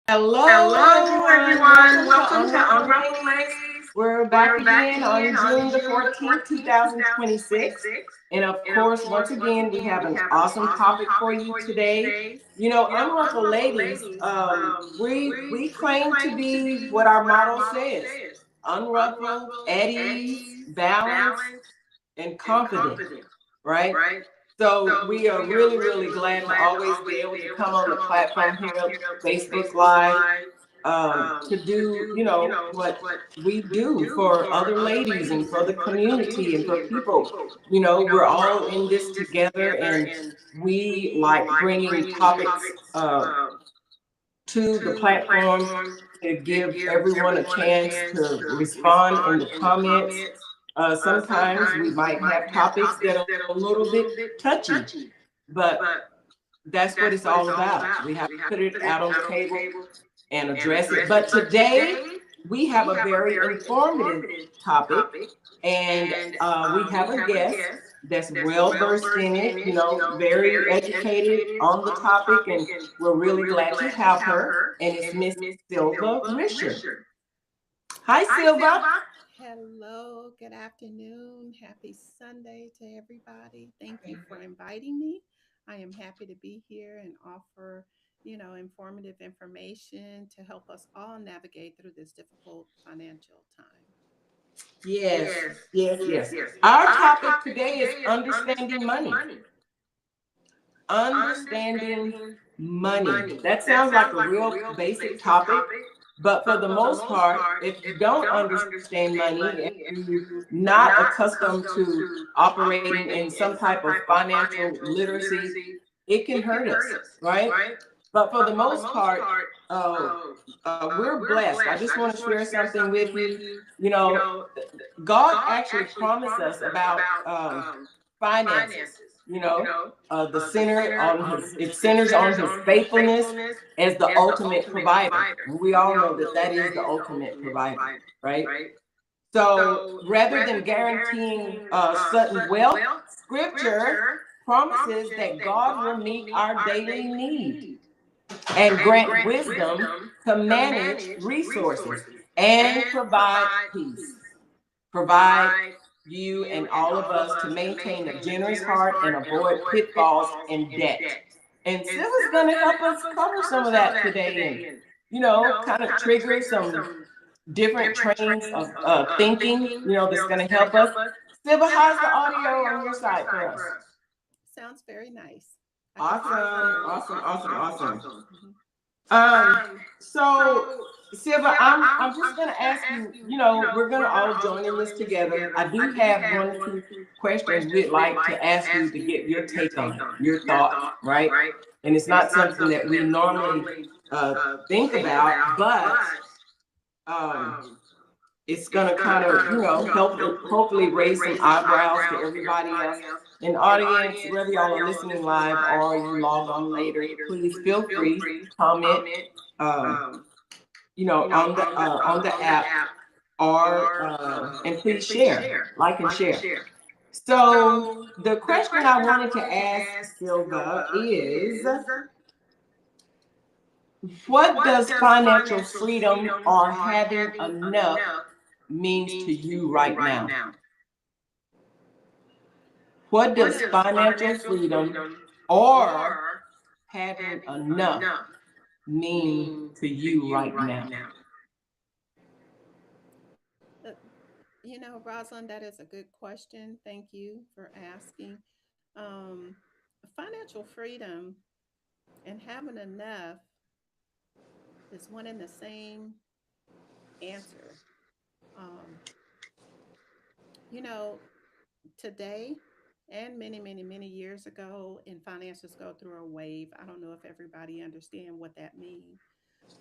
Hello, Hello, everyone. everyone. Welcome to Welcome to Unruffled Unruffled Ladies. Ladies. We're back We're back again again on on June the June the 14th, 14th, 2026. 2026. And of And of course, once course, once again, we again, have we an have an awesome awesome topic for topic you for you today. today. You know, You know, Unruffled Unruffled Ladies, Ladies, we we claim to claim to be be what our what our motto motto says: says: unruffled, unruffled, at at ease, ease, balanced, balanced, and and confident, confident. right? Right? So So we are we are really, really, really really glad to glad to always be always able be to able come to on the come on the platform platform here, here, Facebook Facebook Live, Live, to to do, do, what what we we do do for for other other ladies and ladies for and the for the community and for community and for people. people. We're We're all in all this in this together, together, and and we we like like bringing bringing topics topics to the to the platform platform to to give give everyone a everyone a chance chance to to respond in respond the in the comments. comments. Sometimes we Sometimes we might might have have topics that topics are that a are a little bit little bit touchy, touchy, but but that's what that's it's what all it's all about. about. We have We to have put to it put it out on the out on the table table and and address it. address But it. But today today, we have we a have a very very informative informative topic, topic, and and we have we a have a guest guest that's that's well well versed in versed it, in it, very very educated educated on the on the topic, topic, and and we're we're really really glad to glad to have have her. her, And it's and Miss it's Miss Silva Silva Risher. Risher. Hi, Hi, Silva. Silva. Hello, good afternoon. Happy Sunday to everybody. Thank you for inviting me. I am happy to be here and offer, informative information to help us all navigate through this difficult financial time. Yes, Yes, yes, yes, yes. yes. Our Our topic topic today is today is understanding understanding money. money. Understanding Understanding money. money. That That sounds like sounds a like a real real basic basic topic, topic, but for but the for the most most part, part, if you if you don't don't understand understand money and money and you're you're not not accustomed accustomed to to operating in operating some in type some of type of financial financial literacy, literacy, it can it can hurt hurt us, us, right? right? But for the But for the most most part, part, uh, we're we're blessed. I blessed. just I want just to want share to share something with something with you. you. You You know, know, God God actually actually promised us promised us about about finances. finances. The The center center on on his it it centers on centers his on his faithfulness faithfulness as the as the ultimate ultimate provider, provider. and we And all we know all that know that that is that the is the ultimate ultimate provider, provider, right? right? So So rather than rather than guaranteeing guaranteeing sudden sudden wealth, wealth, Scripture Scripture promises promises that that God will God will meet meet our our daily daily need need and and grant grant wisdom wisdom to to manage manage resources resources and and provide provide peace. peace. Provide Provide you you and and all of all of us to us to maintain a maintain a generous generous heart and heart and avoid avoid pitfalls pitfalls and and debt. debt. And And Sil is Sil going is to going help to us help us cover some cover of some of that that today and, today and, you know, kind of kind of trigger trigger some some different different trains trains of of thinking, thinking, that's going that's to going to help us. help us. Silva, Silva, how's the how's the audio on audio your on your side for side us? for us? Sounds very nice. I can Awesome, hear it clearly. awesome, awesome, awesome. Awesome. Mhm. Um, Um, so so Silva, Silva, I'm just I'm gonna just gonna ask ask you, you, we're gonna we're gonna all all join in join this in this together. I together. do I do have one have or one or two two questions we'd questions we'd like to like to ask you ask to you get to your get your take on take it, on it, your your thoughts, thoughts, right? right? And it's And it's not not something that something we that we normally normally think think about, about, but but um, it's it's gonna gonna kind of, kind of, help, hopefully hopefully raise some raise some eyebrows to eyebrows to everybody else everybody else in the in the audience, audience, whether y'all whether are y'all are listening listening live live or you or you log on log on later. later. Please Please feel feel free to free to comment, comment, um, um, on the on the app, app, or or and and please please share, share, like and like and share. share. So So the the question I question I wanted to wanted to ask ask Silva Silva is, is, what what does does financial financial freedom freedom or or having having enough enough means to means to you you right right now? now? What What does does financial financial freedom freedom or or having having enough enough mean mean to to you you right right now? now? Rosalind, that is a good question. Thank you for asking. Um, Financial freedom and having enough is one and the same answer. Um, you know, Today and many, many, many years ago, and finances go through a wave. I don't know if everybody understand what that means,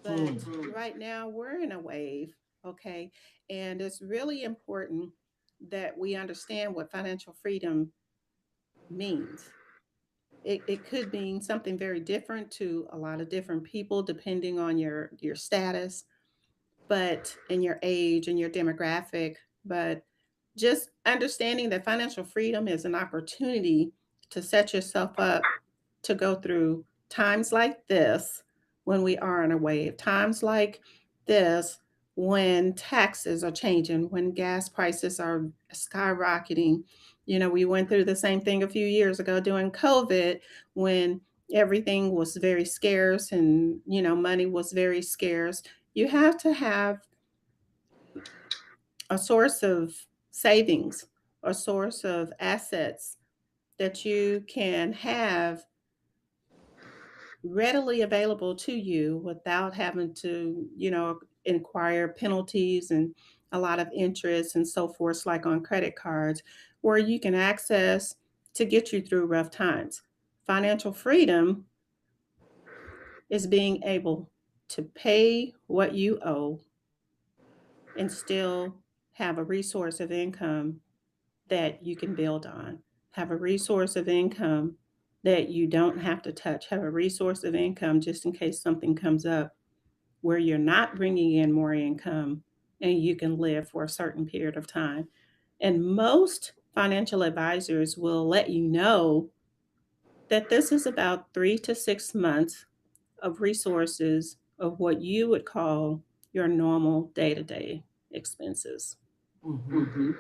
Hmm. but right now we're in a wave, okay? And it's really important that we understand what financial freedom means. It could mean something very different to a lot of different people depending on your status, but in your age and your demographic, but just understanding that financial freedom is an opportunity to set yourself up to go through times like this when we are in a wave. Times like this, when taxes are changing, when gas prices are skyrocketing. We went through the same thing a few years ago during COVID when everything was very scarce and, money was very scarce. You have to have a source of savings, a source of assets that you can have readily available to you without having to, inquire penalties and a lot of interest and so forth, like on credit cards, where you can access to get you through rough times. Financial freedom is being able to pay what you owe and still have a resource of income that you can build on, have a resource of income that you don't have to touch, have a resource of income just in case something comes up where you're not bringing in more income and you can live for a certain period of time. And most financial advisors will let you know that this is about 3 to 6 months of resources of what you would call your normal day to day expenses. Mhm. Mm-hmm.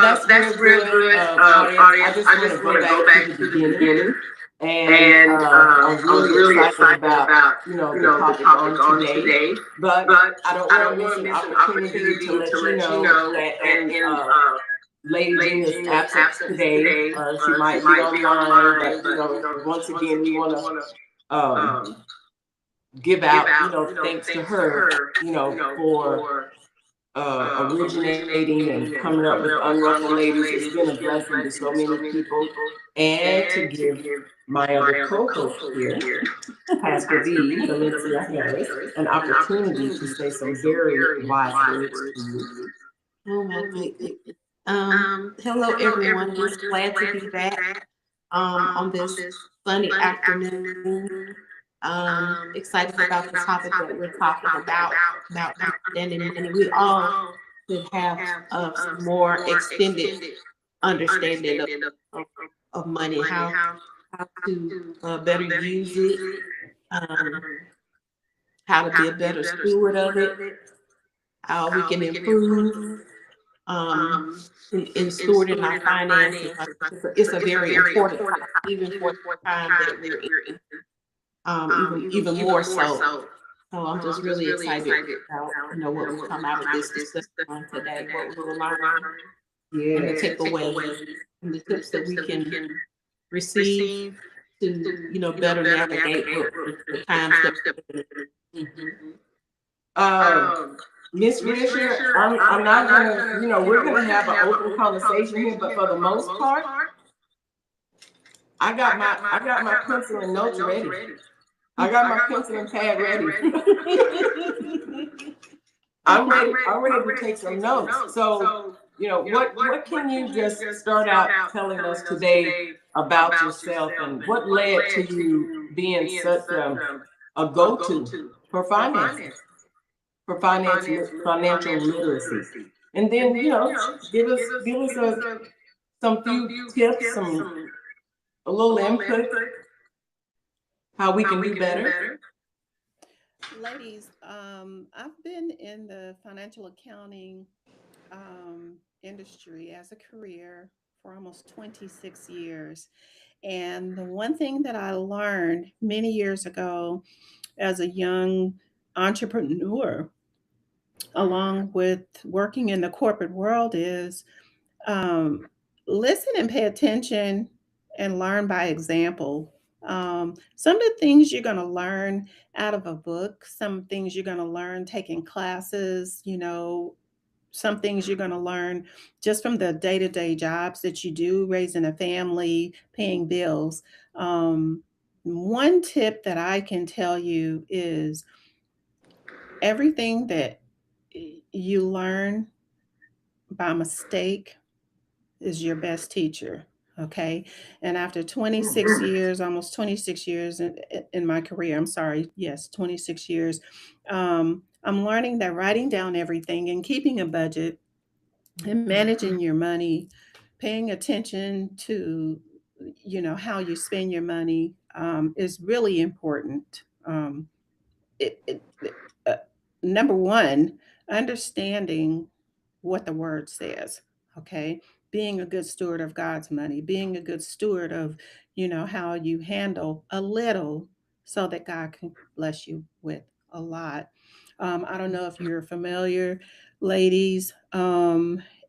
That's real That's real good, good, audience. I audience. just I want to just want go to go back to back the to the beginning, beginning, and and I'm I was really really excited excited about about the the topic topic on on today. today. But But I don't I want don't to miss want to an miss an opportunity to opportunity let to you let you know know that that in Lady Lady Gina's Gina's absent absence today. today, She she might be might be online, online, but but once once again, we again, want we to want to um, give give out out, thanks to thanks to her, her, for for originating and originating and coming up coming with up with Unruffled Unruffled Ladies. It's Ladies. been a It's been a blessing to blessing so to so many many people. people. And to And to give give my other my other co-host co-host here, here, Pastor Pastor V, V, Valencia Valencia Harris, Harris, an an opportunity to opportunity say to some say some very very wise wise words words to to you. you. Oh my Oh my goodness. goodness. Hello Hello everyone. everyone. Just Just glad to glad be to be back back on on this this sunny sunny afternoon. afternoon. Excited Excited about the about the topic that topic we're that we're talking talking about about understanding money. understanding We money. We all all should should have have some some more more extended extended understanding understanding of, of of money, money, how how to to better better use use it, it, um, um, how to be how a to be a better better steward of steward it, of it, how we how can we can improve improve um, um, in in stewarding our stewarding our finances. finances. It's a It's a very very important important topic, topic, even for even for the the time time that that we're we're in, in, even more even more so. so. So I'm So just I'm just really really excited excited about about what will what come will out come of out this of this discussion discussion on on today, today, what we what will we will learn, learn, and the Yes. and the takeaways, takeaways, and the and the tips that tips we that we can can receive receive to to better better navigate navigate the the times that times that. we're in. Um, Um, Miss Miss Risher, Risher, I'm I'm not not gonna, gonna, we're gonna we're have gonna an have an open open conversation here, conversation but here, for the but for the most most part, part, I got my I got my pencil and pencil and notes notes ready. ready. I got I my got my pencil and pencil and pad pad ready. ready. I'm ready to I'm take ready to some take some notes. notes. So, So, what can what you can you just just start start out out telling us telling us today today about about yourself yourself and and what what led to led to you you being being such such a a go-to go-to for for finances, finance, for for finance, financial financial literacy? literacy? And And then, then, give us give us some some few few tips, tips, some a a little little input, input, how we how can we do can do better. better. Ladies, I've been in the financial accounting industry as a career for almost 26 years. And the one thing that I learned many years ago as a young entrepreneur, along with working in the corporate world, is um, listen and pay attention and learn by example. Some of the things you're going to learn out of a book, some things you're going to learn taking classes, some things you're going to learn just from the day to day jobs that you do, raising a family, paying bills. One tip that I can tell you is everything that you learn by mistake is your best teacher. Okay. And after 26 years, almost 26 years in my career, I'm sorry, yes, 26 years, I'm learning that writing down everything and keeping a budget and managing your money, paying attention to, how you spend your money is really important. uh, number one, understanding what the word says. Okay, being a good steward of God's money, being a good steward of, how you handle a little so that God can bless you with a lot. I don't know if you're familiar, ladies,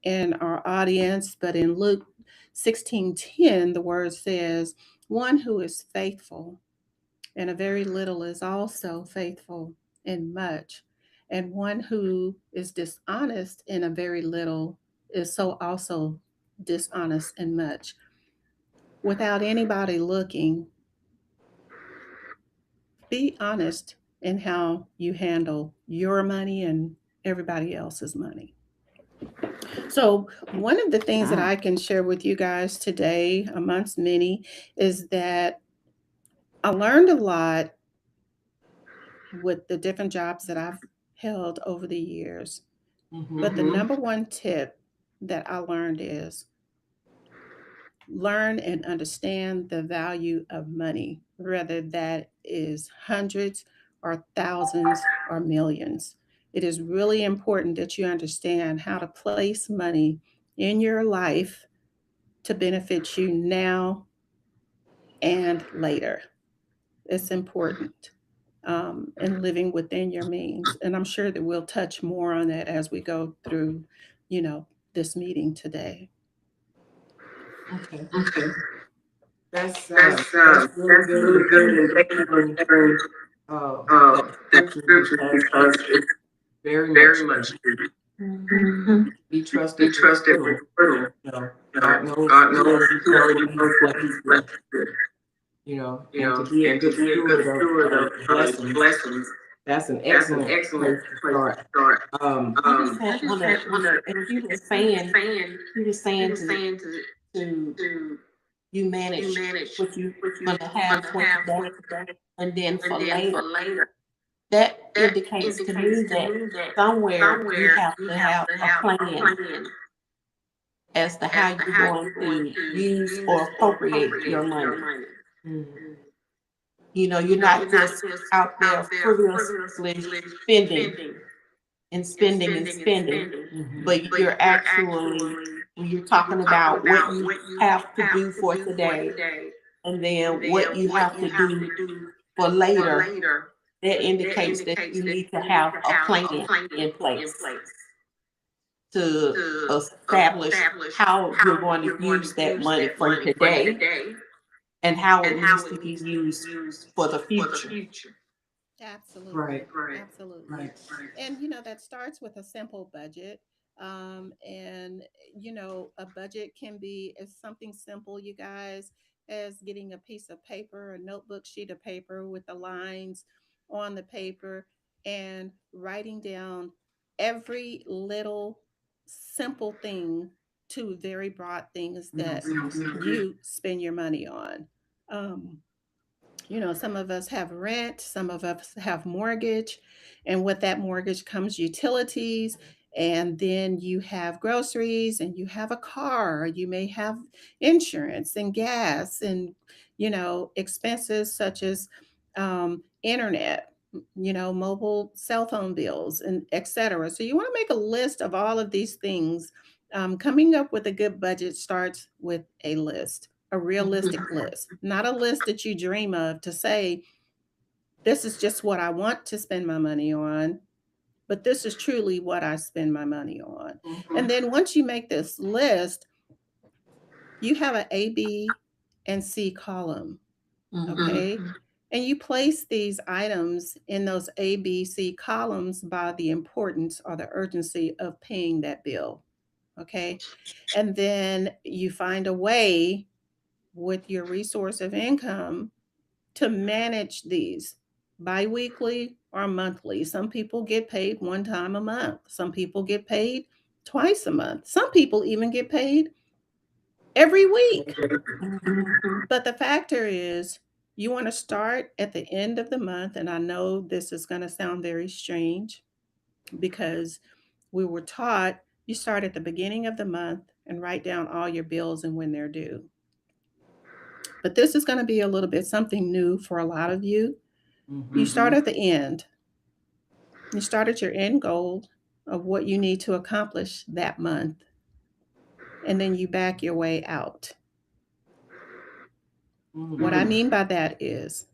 in our audience, but in Luke 16:10, the word says, "One who is faithful and a very little is also faithful in much. And one who is dishonest in a very little is so also dishonest in much." Without anybody looking, be honest in how you handle your money and everybody else's money. So, one of the things that I can share with you guys today, amongst many, is that I learned a lot with the different jobs that I've held over the years. But the number one tip that I learned is learn and understand the value of money, whether that is hundreds or thousands or millions. It is really important that you understand how to place money in your life to benefit you now and later. It's important. And living within your means. And I'm sure that we'll touch more on that as we go through, this meeting today. Okay. Okay. That's That's really good. really And good. thank And you thank for you for sharing sharing that that scripture scripture because because it's it's very much very much true. be Be trusted with trusted with little. little. God knows God He knows already He knows already what He's knows what blessed He's you with. blessed you with. And to be a And to good be a good steward steward of of blessings, blessings, that's an that's an excellent excellent place to place to start. start. I just I had just want had one to, of, as if you were you were saying, saying, you were saying to to to you you manage manage what you're what you going to have gonna for have today for today, and then and for then for later. later. That That indicates to indicates me to that me that somewhere you somewhere have you to have have to a have a plan plan as to how as to you're how going you're going to to use use or or appropriate your appropriate your money. money. Mm. You You're know, not you're not just just out there out there frivolously frivolously spending spending and and spending and spending and spending, spending, but but you're you're actually, actually, when you're when talking you're talking about what about you what you have to have do to for do for today today, and and then what then you what have you to have do to do for for later, later, that that indicates that indicates you that need to you need have to a have a plan plan in in place place to to establish establish how you're how going to you're going to use that use money that for money for today today and how it and how needs to it be needs to be used used for the for the future. future. Absolutely. Right, Right, Absolutely. right. right. And, that starts with a simple budget. And, a budget can be as something simple, you guys, as getting a piece of paper, a notebook sheet of paper with the lines on the paper and writing down every little simple thing to very broad things that you spend your money on. Um, some of us have rent, some of us have mortgage, and with that mortgage comes utilities, and then you have groceries, and you have a car, you may have insurance and gas, and expenses such as internet, mobile cell phone bills, and etc. So you want to make a list of all of these things. Coming up with a good budget starts with a list, a realistic list, not a list that you dream of to say, this is just what I want to spend my money on, but this is truly what I spend my money on. And then once you make this list, you have an A, B, and C column. Okay. And you place these items in those A, B, C columns by the importance or the urgency of paying that bill. Okay. And then you find a way with your resource of income to manage these biweekly or monthly. Some people get paid one time a month, some people get paid twice a month, some people even get paid every week. But the factor is, you want to start at the end of the month. And I know this is going to sound very strange because we were taught you start at the beginning of the month and write down all your bills and when they're due. But this is going to be a little bit something new for a lot of you. You start at the end. You start at your end goal of what you need to accomplish that month, and then you back your way out. What I mean by that is,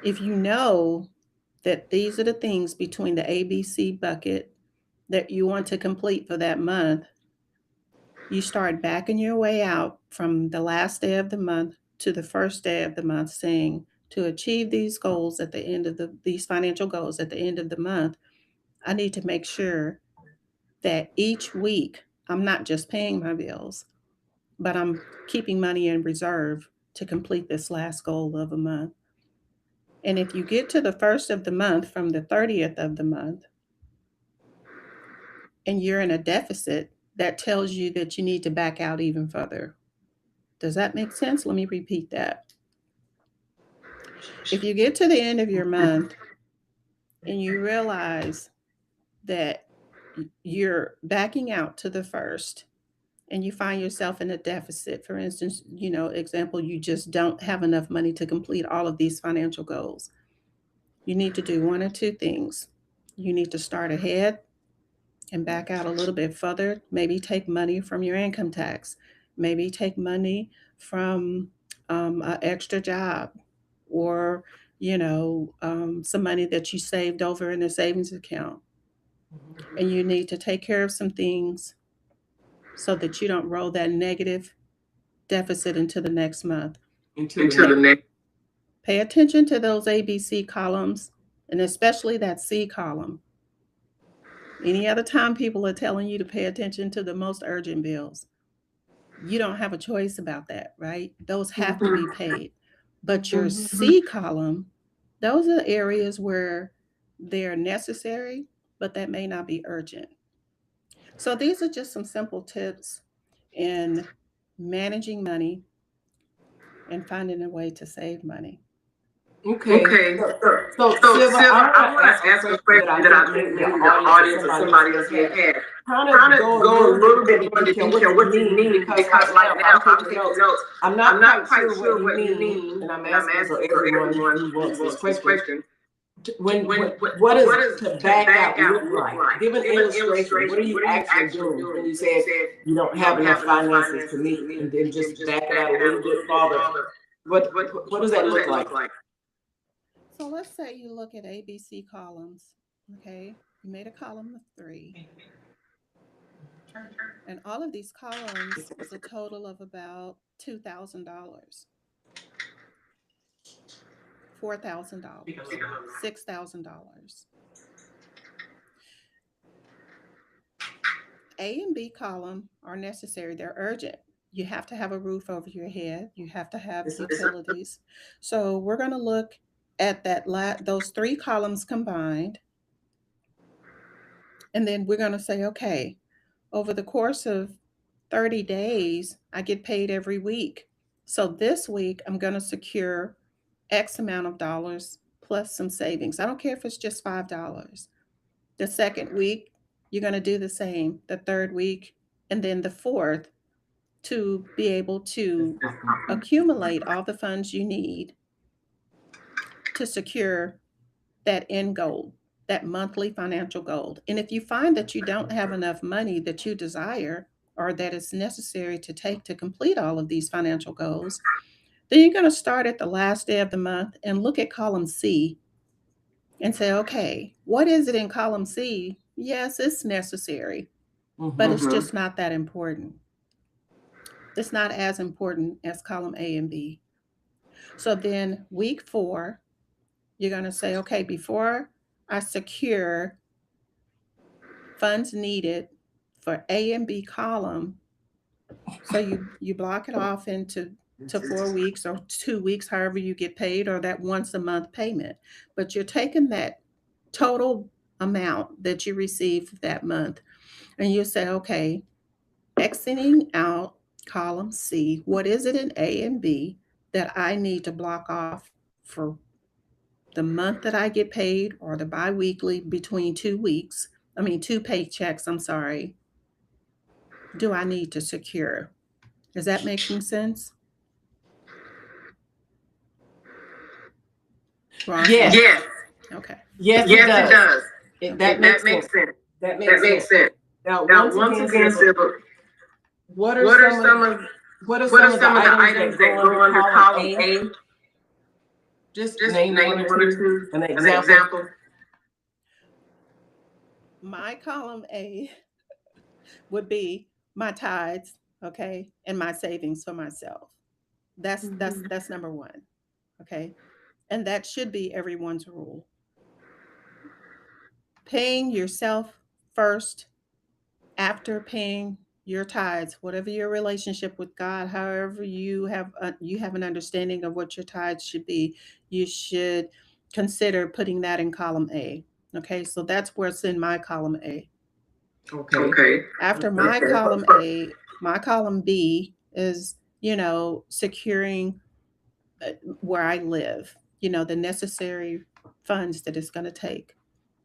if you know that these are the things between the ABC bucket that you want to complete for that month, you start backing your way out from the last day of the month to the first day of the month, saying, to achieve these goals at the end of these financial goals at the end of the month, I need to make sure that each week I'm not just paying my bills, but I'm keeping money in reserve to complete this last goal of a month. And if you get to the first of the month from the 30th of the month and you're in a deficit, that tells you that you need to back out even further. Does that make sense? Let me repeat that. If you get to the end of your month and you realize that you're backing out to the first and you find yourself in a deficit, for instance, example, you just don't have enough money to complete all of these financial goals, you need to do one or two things. You need to start ahead and back out a little bit further. Maybe take money from your income tax. Maybe take money from an extra job, or some money that you saved over in a savings account. And you need to take care of some things so that you don't roll that negative deficit into the next month. Pay attention to those ABC columns, and especially that C column. Any other time people are telling you to pay attention to the most urgent bills, you don't have a choice about that, right? Those have to be paid. But your C column, those are areas where they're necessary, but that may not be urgent. So these are just some simple tips in managing money and finding a way to save money. Okay. So Silva, I want to ask a question that I think maybe the audience or somebody else may have. Kind of go a little bit more into detail what you mean, because right now I'm taking notes. I'm not quite sure what you mean, and I'm asking for everyone who wants this question. What does to back out look like? Give an illustration. What are you actually doing when you said you don't have enough finances to meet, and then just back it out a little bit farther? What does that look like? So let's say you look at ABC columns, okay? You made a column of 3. And all of these columns is a total of about $2,000, $4,000, $6,000. A and B column are necessary. They're urgent. You have to have a roof over your head. You have to have utilities. So we're going to look at those 3 columns combined. And then we're going to say, okay, over the course of 30 days, I get paid every week. So this week, I'm going to secure X amount of dollars plus some savings. I don't care if it's just $5. The second week, you're going to do the same. The third week, and then the fourth, to be able to accumulate all the funds you need to secure that end goal, that monthly financial goal. And if you find that you don't have enough money that you desire or that is necessary to take to complete all of these financial goals, then you're going to start at the last day of the month and look at column C and say, okay, what is it in column C? Yes, it's necessary, but it's just not that important. It's not as important as column A and B. So then week 4, you're going to say, okay, before I secure funds needed for A and B column, so you block it off into 4 weeks or 2 weeks, however you get paid, or that once a month payment. But you're taking that total amount that you receive that month, and you say, okay, exiting out column C, what is it in A and B that I need to block off for the month that I get paid, or the biweekly between 2 weeks, 2 paychecks, do I need to secure? Is that making sense? Yes. Okay. Yes, it does. That makes sense. That makes sense. Now, once again, Silva, what are some of the items that go under column A? Just name one or two. An example. My column A would be my tithes, okay, and my savings for myself. That's number one, okay, and that should be everyone's rule. Paying yourself first, after paying your tithes, whatever your relationship with God, however you have an understanding of what your tithes should be, you should consider putting that in column A. Okay, so that's where it's in my column A. Okay. After my column A, my column B is, securing where I live, the necessary funds that it's going to take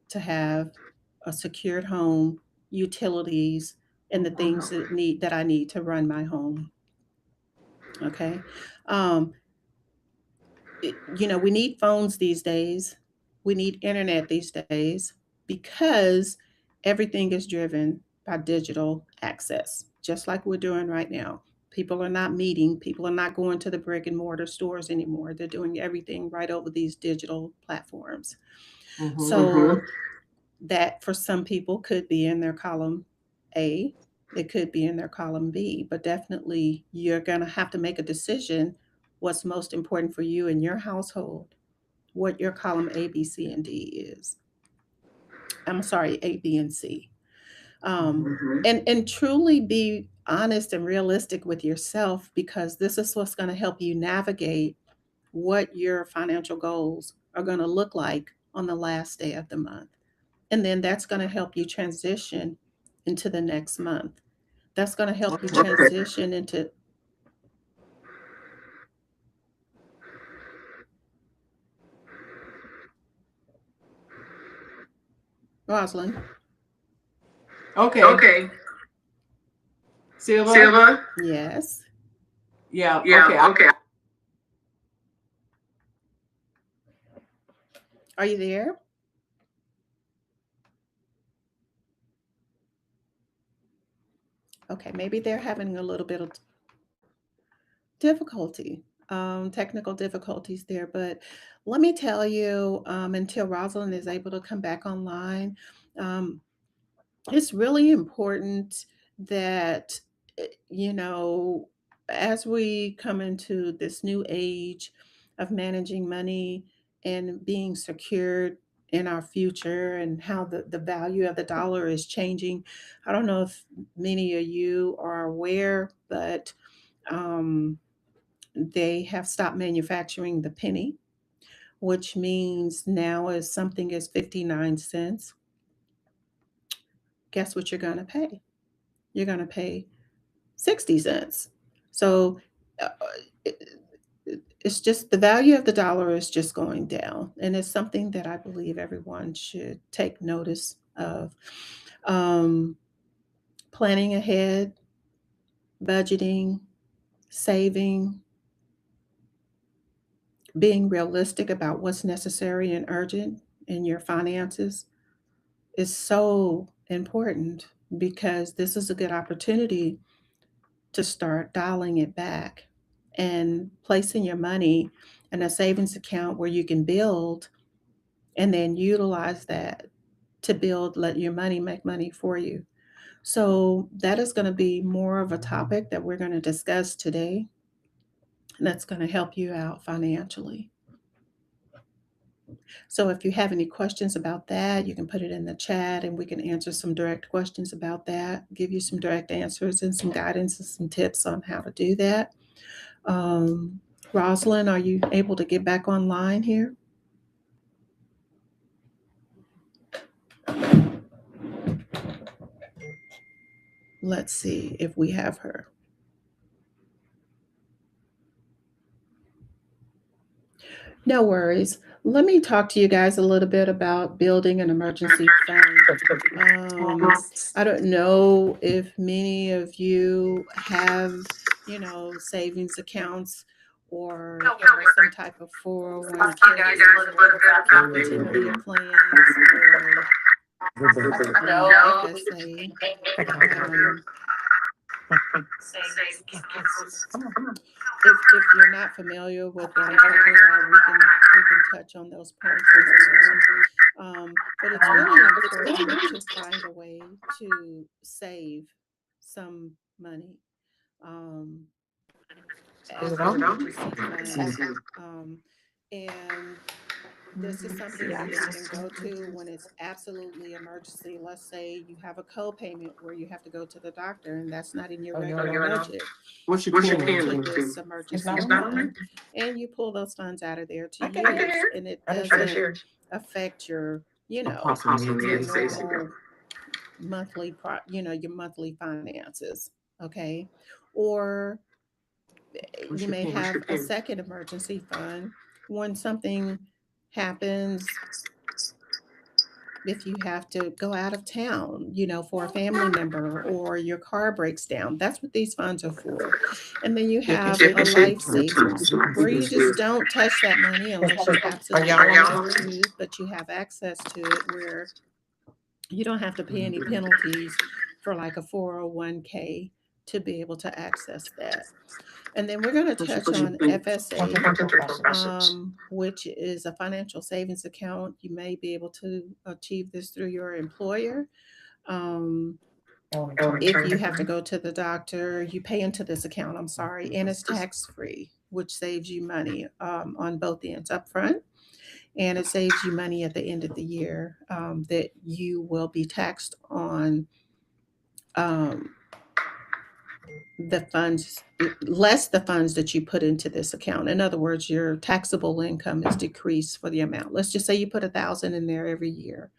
to have a secured home, utilities, and the things that I need to run my home. Okay. We need phones these days. We need internet these days because everything is driven by digital access, just like we're doing right now. People are not meeting, people are not going to the brick and mortar stores anymore. They're doing everything right over these digital platforms. So that for some people could be in their column A, it could be in their column B, but definitely you're going to have to make a decision what's most important for you in your household, what your column A, B, C, and D is. I'm sorry, A, B, and C. And truly be honest and realistic with yourself, because this is what's going to help you navigate what your financial goals are going to look like on the last day of the month. And then that's going to help you transition into the next month. That's going to help you transition into. Rosalind. Okay. Silva? Yes. Yeah. Okay. Are you there? Okay, maybe they're having a little bit of difficulty, technical difficulties there. But let me tell you, until Rosalind is able to come back online, um, it's really important that, as we come into this new age of managing money and being secured in our future, and how the value of the dollar is changing. I don't know if many of you are aware, but um, they have stopped manufacturing the penny, which means now if something is 59 cents, guess what you're going to pay? You're going to pay 60 cents. So uh, it's just the value of the dollar is just going down. And it's something that I believe everyone should take notice of. Planning ahead, budgeting, saving, being realistic about what's necessary and urgent in your finances is so important, because this is a good opportunity to start dialing it back and placing your money in a savings account where you can build, and then utilize that to build, let your money make money for you. So that is going to be more of a topic that we're going to discuss today. That's going to help you out financially. So if you have any questions about that, you can put it in the chat and we can answer some direct questions about that, give you some direct answers and some guidance and some tips on how to do that. Rosalind, are you able to get back online here? Let's see if we have her. No worries. Let me talk to you guys a little bit about building an emergency fund. I don't know if many of you have, savings accounts or some type of 401k, contingency plans, or No FSA. If you're not familiar with what I'm talking about, we can touch on those points as well. But it's really important to find a way to save some money um, as an emergency fund. And this is something that you can go to when it's absolutely emergency. Let's say you have a co-payment where you have to go to the doctor and that's not in your regular budget. What's You your go pen? into this emergency fund and you pull those funds out of there to use, and it doesn't affect your, your normal monthly, your monthly finances. Okay, or you may have a second emergency fund when something happens, if you have to go out of town, for a family member, or your car breaks down. That's what these funds are for. And then you have a life savings where you just don't touch that money unless you absolutely have to, but you have access to it where you don't have to pay any penalties for like a 401k to be able to access that. And then we're going to touch on FSA, which is a financial savings account. You may be able to achieve this through your employer. If you have to go to the doctor, you pay into this account, I'm sorry, and it's tax free, which saves you money on both ends up front. And it saves you money at the end of the year that you will be taxed on um, the funds, less the funds that you put into this account. In other words, your taxable income is decreased for the amount. Let's just say you put 1,000 in there every year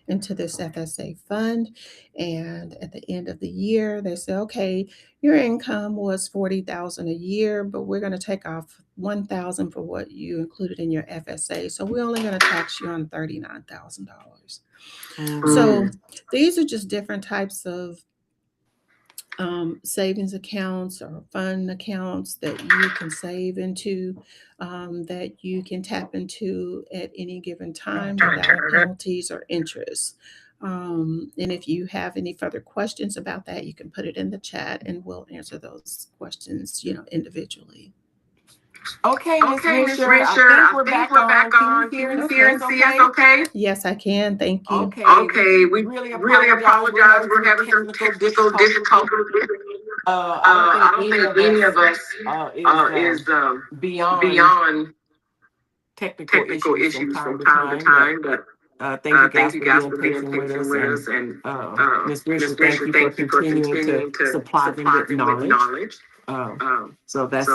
into this FSA fund, and at the end of the year, they say, okay, your income was 40,000 a year, but we're going to take off 1,000 for what you included in your FSA. So we're only going to tax you on $39,000. So these are just different types of savings accounts or fund accounts that you can save into, that you can tap into at any given time without penalties or interest. And if you have any further questions about that, you can put it in the chat and we'll answer those questions, individually. Okay, Miss Risher, I think we're back on. Can you hear and see us okay? Yes, I can. Thank you. Okay, we really apologize. We're having some technical difficulties. I don't think any of us is beyond technical issues from time to time, but thank you guys for being patient with us. And Ms. Risher, thank you for continuing to supply them with knowledge. So that's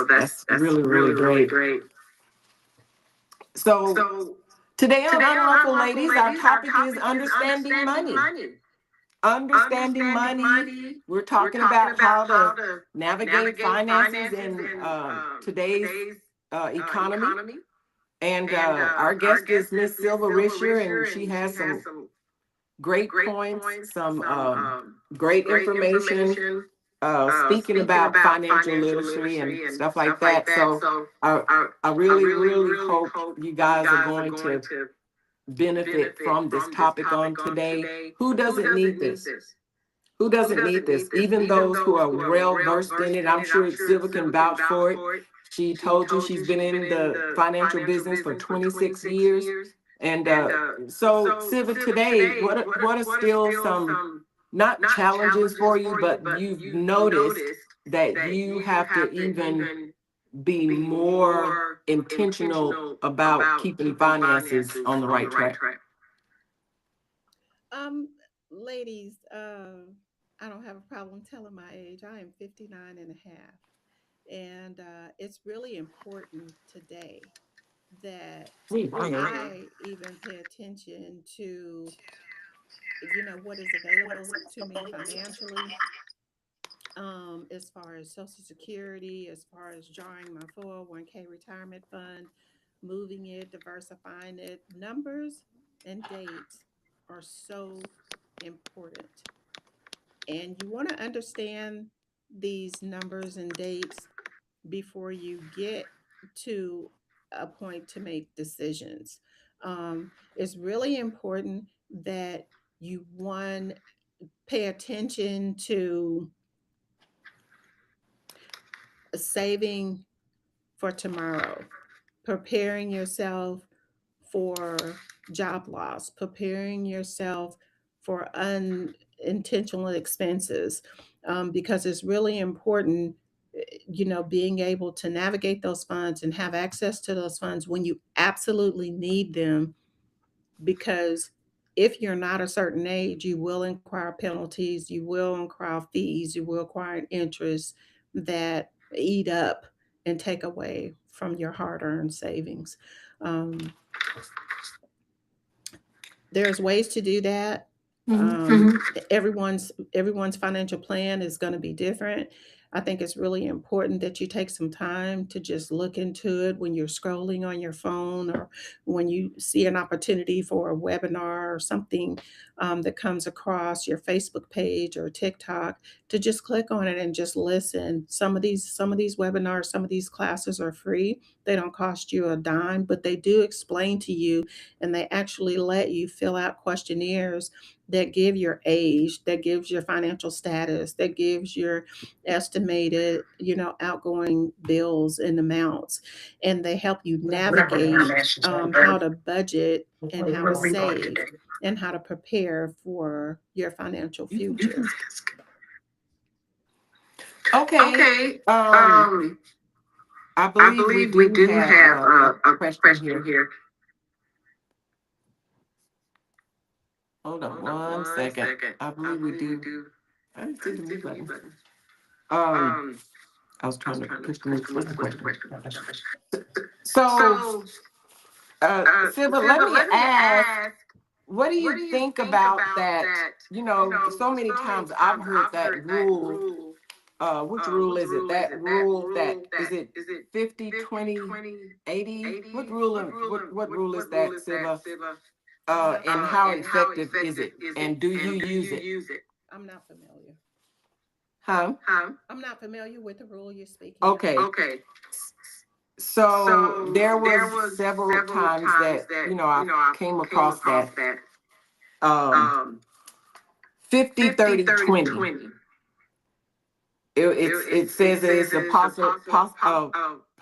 really great. So today on Unruffled Ladies, our topic is understanding money. Understanding money. We're talking about how to navigate finances in today's economy. And our guest is Miss Silva Risher, and she has some great points, some great information, speaking about financial literacy and stuff like that. So I really hope you guys are going to benefit from this topic on today. Who doesn't need this? Who doesn't need this? Even those who are well versed in it. I'm sure Silva can vouch for it. She told you she's been in the financial business for 26 years. And so Silva, today, what are still some, not challenges for you, but you've noticed that you have to even be more intentional about keeping finances on the right track? Ladies, I don't have a problem telling my age. I am 59 and a half. And it's really important today that I even pay attention to, what is available to me financially, as far as Social Security, as far as drawing my 401k retirement fund, moving it, diversifying it. Numbers and dates are so important. And you want to understand these numbers and dates before you get to a point to make decisions. It's really important that you pay attention to saving for tomorrow, preparing yourself for job loss, preparing yourself for unintentional expenses, because it's really important, being able to navigate those funds and have access to those funds when you absolutely need them. Because if you're not a certain age, you will incur penalties, you will incur fees, you will acquire interest that eat up and take away from your hard-earned savings. Um, there's ways to do that. Everyone's financial plan is going to be different. I think it's really important that you take some time to just look into it when you're scrolling on your phone, or when you see an opportunity for a webinar or something that comes across your Facebook page or TikTok, to just click on it and just listen. Some of these webinars, some of these classes are free. They don't cost you a dime, but they do explain to you, and they actually let you fill out questionnaires that give your age, that gives your financial status, that gives your estimated, outgoing bills and amounts. And they help you navigate how to budget and how to save and how to prepare for your financial future. Okay. I believe we do have a question here. Hold on one second. I believe we do. I didn't see the mute button. I was trying to push the mute question. So, Silva, let me ask, what do you think about that? So many times I've heard that rule. Which rule is it? That rule that is it 50, 20, 80? What rule is that, Silva? And how effective is it? And do you use it? I'm not familiar. Huh? I'm not familiar with the rule you're speaking. Okay. So there was several times that I came across that 50, 30, 20. It says it's a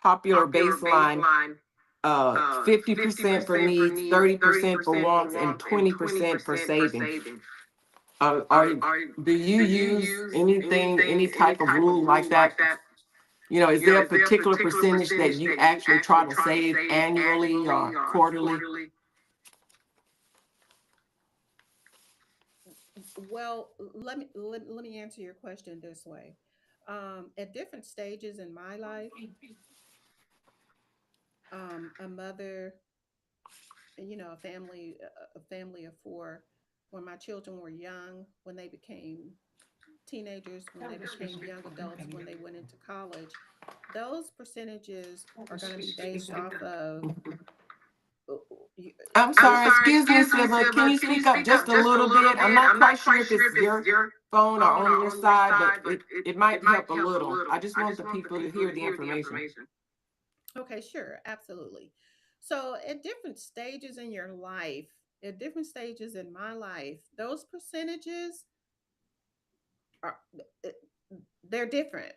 popular baseline. 50% for needs, 30% for wants, and 20% for savings. Do you use anything, any type of rule like that? Is there a particular percentage that you actually try to save annually or quarterly? Well, let me answer your question this way. At different stages in my life, a mother, a family of four, when my children were young, when they became teenagers, when they became young adults, when they went into college, those percentages are going to be based off of. I'm sorry, excuse me, Silva. Can you speak up just a little bit? I'm not quite sure if it's your phone or on your side, but it might help a little. I just want the people to hear the information. Okay, sure, absolutely. So at different stages in your life, at different stages in my life, those percentages are they're different.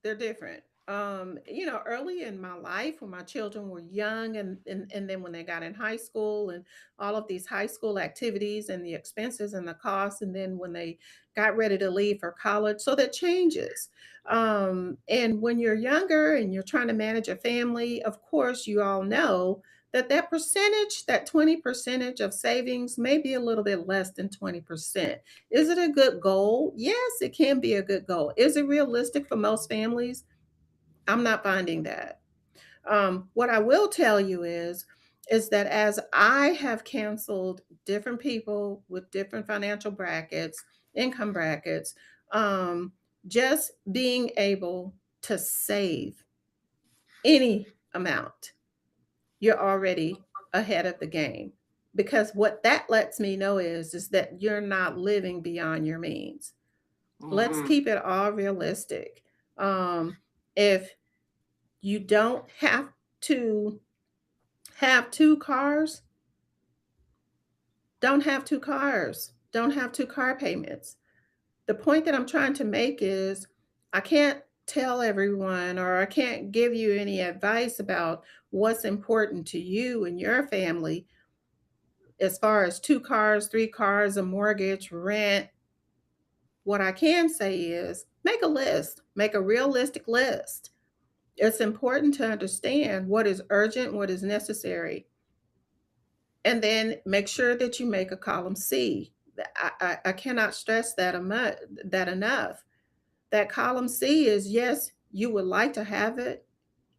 They're different. Early in my life when my children were young, and then when they got in high school and all of these high school activities and the expenses and the costs, and then when they got ready to leave for college, so that changes. And when you're younger and you're trying to manage a family, of course, you all know that percentage, that 20% of savings may be a little bit less than 20%. Is it a good goal? Yes, it can be a good goal. Is it realistic for most families? I'm not finding that. What I will tell you is that as I have counseled different people with different financial brackets, income brackets, just being able to save any amount, you're already ahead of the game. Because what that lets me know is that you're not living beyond your means. Let's keep it all realistic. If you don't have to have two cars, don't have two cars. don't have 2 car payments. The point that I'm trying to make is I can't tell everyone, or I can't give you any advice about what's important to you and your family as far as 2 cars, 3 cars, a mortgage, rent. What I can say is make a list, make a realistic list. It's important to understand what is urgent, what is necessary, and then make sure that you make a column C. I cannot stress that enough. That column C is, yes, you would like to have it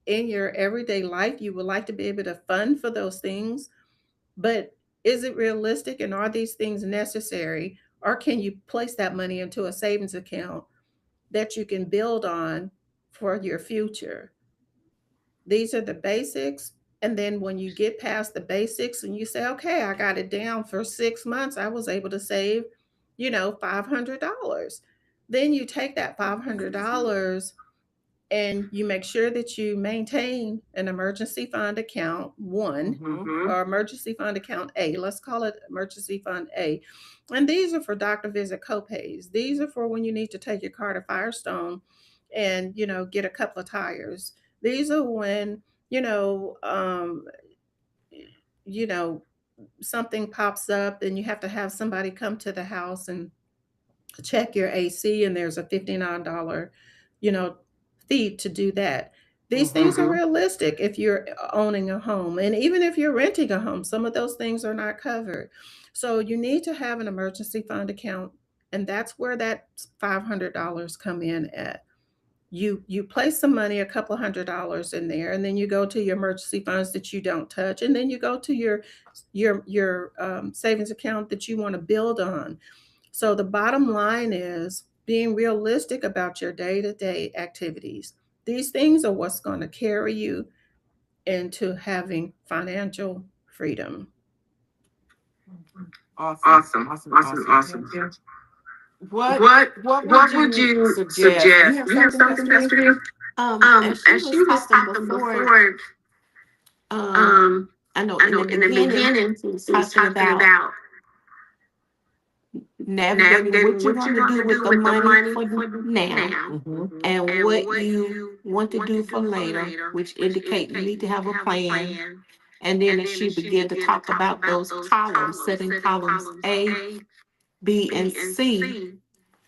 in your everyday life. You would like to be able to fund for those things, but is it realistic, and are these things necessary? Or can you place that money into a savings account that you can build on for your future? These are the basics. And then when you get past the basics and you say, okay, I got it down for 6 months, I was able to save, $500. Then you take that $500 and you make sure that you maintain an emergency fund account one, or emergency fund account A. Let's call it emergency fund A. And these are for doctor visit copays. These are for when you need to take your car to Firestone and, get a couple of tires. These are when, you know, something pops up and you have to have somebody come to the house and check your AC, and there's a $59, fee to do that. These things are realistic if you're owning a home. And even if you're renting a home, some of those things are not covered. So you need to have an emergency fund account, and that's where that $500 come in at. You place some money, a couple of $100 in there, and then you go to your emergency funds that you don't touch, and then you go to your savings account that you want to build on. So the bottom line is being realistic about your day-to-day activities. These things are what's going to carry you into having financial freedom. Awesome. What would you suggest? You have something, Pastor Lee? As she was talking before, I know I know in the beginning she was talking about navigating what you want to do with the money for now, and what you want to do for later, which indicate you need to have a plan. and then as she began to talk about those columns, setting columns A, B, and C,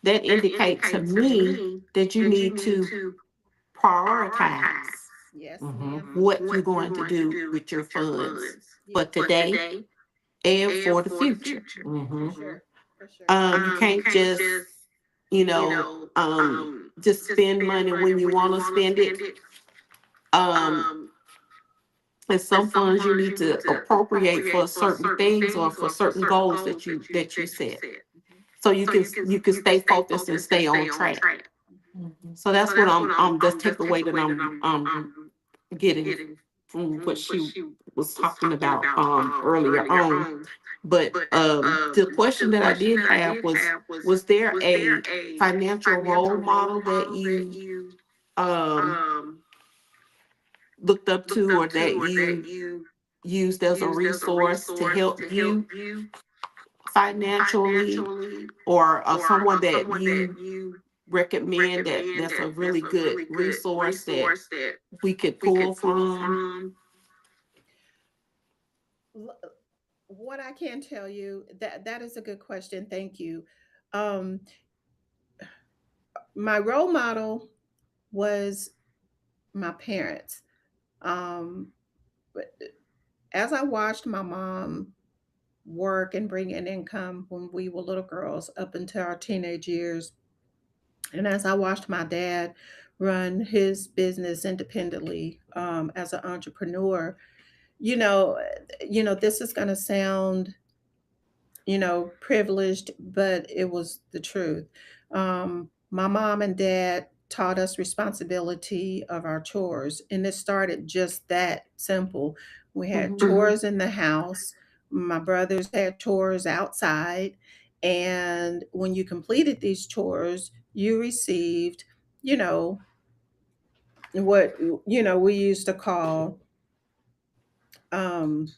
that indicate to me that you need to prioritize Yes, what you're going to do with your funds for today and for the future. For sure. You can't just, just spend money when you want to spend it. And some funds you need to appropriate for certain things or for certain goals that you set, so you can stay focused and stay on track. So that's what I'm that's takeaway that I'm getting from what she was talking about earlier on. But the question that I did have was there a financial role model that you looked up to, or that you used as a resource to help you financially, or someone that you recommend that's a really good resource that we could pull from? What I can tell you, that is a good question. Thank you. Um, my role model was my parents. Um, but as I watched my mom work and bring in income when we were little girls up until our teenage years, and as I watched my dad run his business independently, as an entrepreneur, you know, this is going to sound, privileged, but it was the truth. My mom and dad taught us responsibility of our chores, and it started just that simple. We had chores in the house. My brothers had chores outside. And when you completed these chores, you received, you know, what, we used to call, um,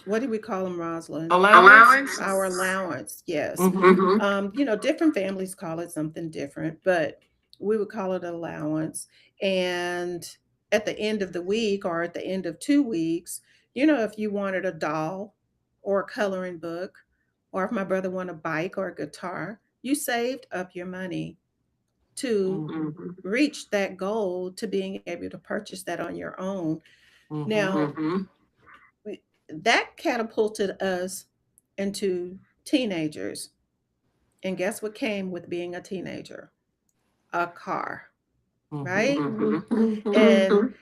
What do we call them, Rosalind? Allowance? Our allowance, yes. Mhm. You know, different families call it something different, but we would call it allowance. And at the end of the week or at the end of 2 weeks, you know, if you wanted a doll or a coloring book, or if my brother wanted a bike or a guitar, you saved up your money to reach that goal, to being able to purchase that on your own. Now, that catapulted us into teenagers. And guess what came with being a teenager? A car, right? And,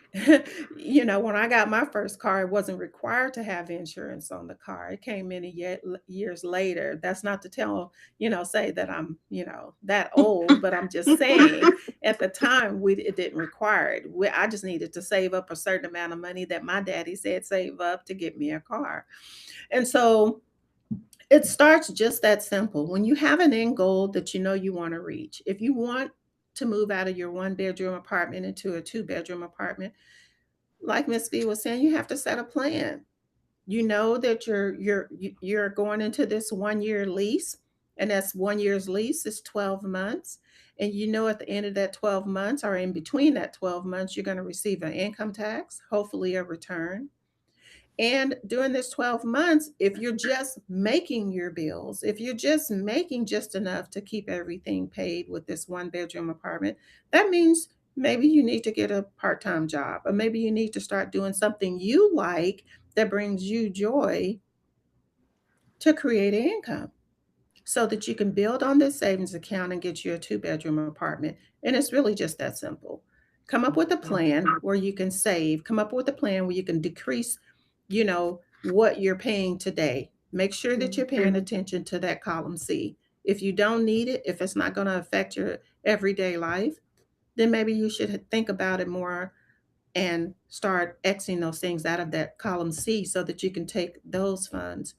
you know, when I got my first car, it wasn't required to have insurance on the car. It came many years later. That's not to tell, you know, say that I'm, you know, that old, but I'm just saying at the time it didn't require it. I just needed to save up a certain amount of money that my daddy said save up to get me a car. And so it starts just that simple. When you have an end goal that you know you want to reach, if you want to move out of your 1 bedroom apartment into a 2 bedroom apartment, like Miss V was saying, you have to set a plan. You know that you're going into this 1 year lease, and that's 1 year's lease is 12 months. And you know at the end of that 12 months or in between that 12 months, you're going to receive an income tax, hopefully a return. And during this 12 months, if you're just making your bills, if you're just making just enough to keep everything paid with this 1 bedroom apartment, that means maybe you need to get a part time job, or maybe you need to start doing something you like that brings you joy to create an income so that you can build on this savings account and get you a 2 bedroom apartment. And it's really just that simple. Come up with a plan where you can save, come up with a plan where you can decrease, you know, what you're paying today. Make sure that you're paying attention to that column C. If you don't need it, if it's not going to affect your everyday life, then maybe you should think about it more and start Xing those things out of that column C so that you can take those funds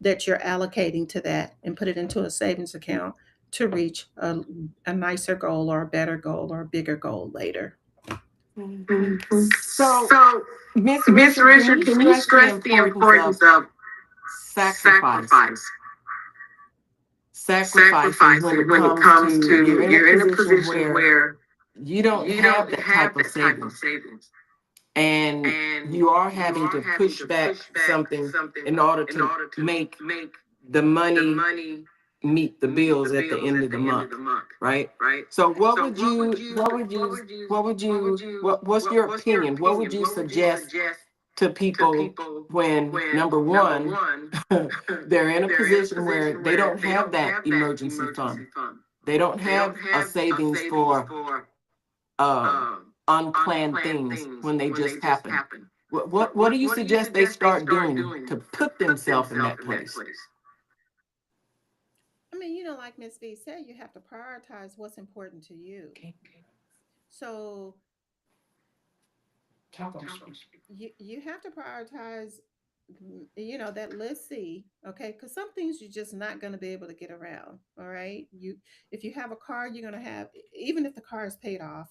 that you're allocating to that and put it into a savings account to reach a nicer goal or a better goal or a bigger goal later. So, Miss Richard, can you stress the importance of sacrifice? Sacrificing when it comes to you're in a position where you don't have that type of savings, and you are having to push back something in order to make the money meet the bills at the end of the month, right? So what's your opinion? What would you suggest to people when, number one, they're in a position where they don't have that emergency fund? They don't have a savings for unplanned things when they just happen. What do you suggest they start doing to put themselves in that place? I mean, you know, like Miss V said, you have to prioritize what's important to you. So you have to prioritize, you know, that list C, okay? Because some things you're just not going to be able to get around. All right, if you have a car, you're going to have, even if the car is paid off,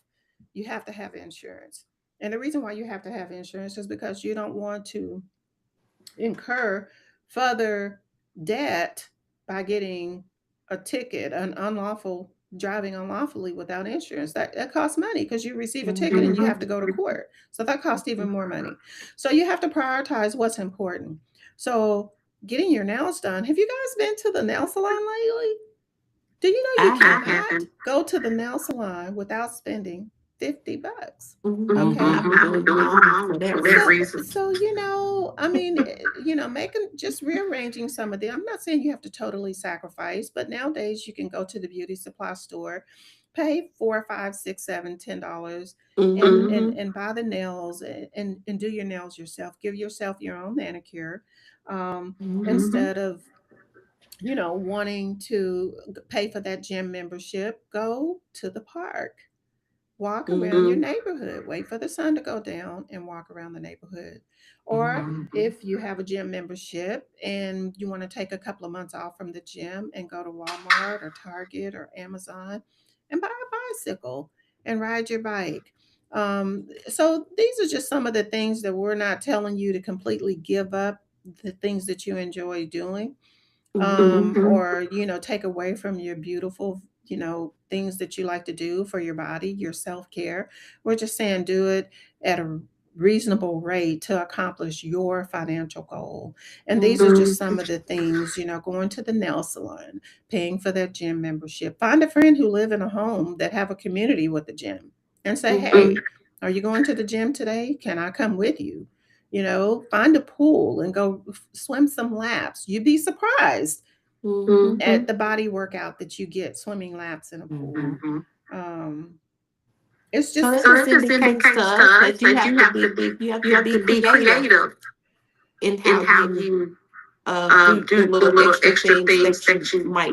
you have to have insurance. And the reason why you have to have insurance is because you don't want to incur further debt by getting a ticket, an unlawful driving unlawfully without insurance. That costs money because you receive a ticket and you have to go to court. So that costs even more money. So you have to prioritize what's important. So getting your nails done. Have you guys been to the nail salon lately? Do you know you cannot go to the nail salon without spending $50? Okay. So, you know, I mean, you know, just rearranging some of them. I'm not saying you have to totally sacrifice, but nowadays you can go to the beauty supply store, pay $4, $5, $6, $7, $10, and buy the nails and do your nails yourself. Give yourself your own manicure, instead of, you know, wanting to pay for that gym membership. Go to the park, walk around your neighborhood, wait for the sun to go down and walk around the neighborhood. Or if you have a gym membership and you want to take a couple of months off from the gym and go to Walmart or Target or Amazon and buy a bicycle and ride your bike. So these are just some of the things that we're not telling you to completely give up the things that you enjoy doing, Mhm. or, take away from your beautiful, things that you like to do for your body, your self-care. We're just saying do it at a reasonable rate to accomplish your financial goal. And these are just some of the things, going to the nail salon, paying for their gym membership. Find a friend who live in a home that have a community with the gym and say, hey, are you going to the gym today? Can I come with you? Find a pool and go swim some laps. You'd be surprised at the body workout that you get swimming laps in a pool. Um, it's So just, this indicates to us that you have to be creative in how you do little extra things that you might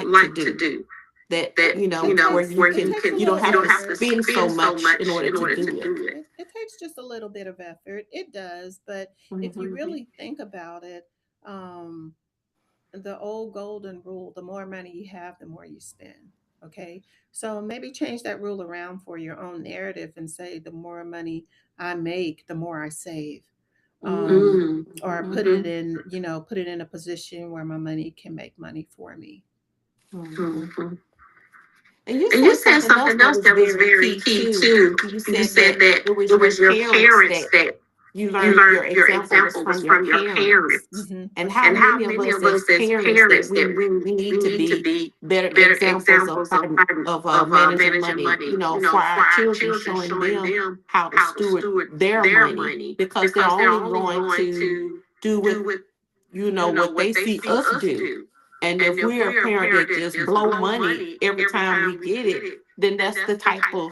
like to do. That where you don't have to spend so much in order to do it. it takes just a little bit of effort. It does, but if you really think about it, um, the old golden rule, the more money you have, the more you spend. Okay. So maybe change that rule around for your own narrative and say, the more money I make, the more I save. Or put it in, put it in a position where my money can make money for me. And you said something else that was very key too. You said that it was your parents that you learned your example was from your parents. And how many of us as parents that we need to be better examples of managing money, for our children, showing them how to steward their money, because they're only going to do what they see us do. And if we're a parent that just blow money every time we get it, then that's the type of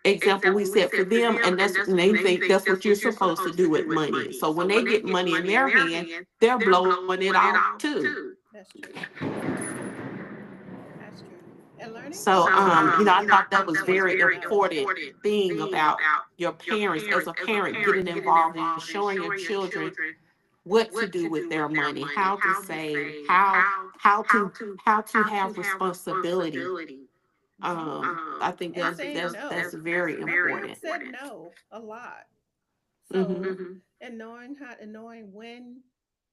example we set for them, and and they think that's what you're supposed to do with money. So when they get money in their hand, they're blowing it out too. That's true. That's true. And learning So, how I thought that was very important thing about your parents, as a parent, getting involved in showing your children what to do with their money, how to save, how to have responsibility. I think and saying no. that's very My parents said important. no a lot. So, and knowing when,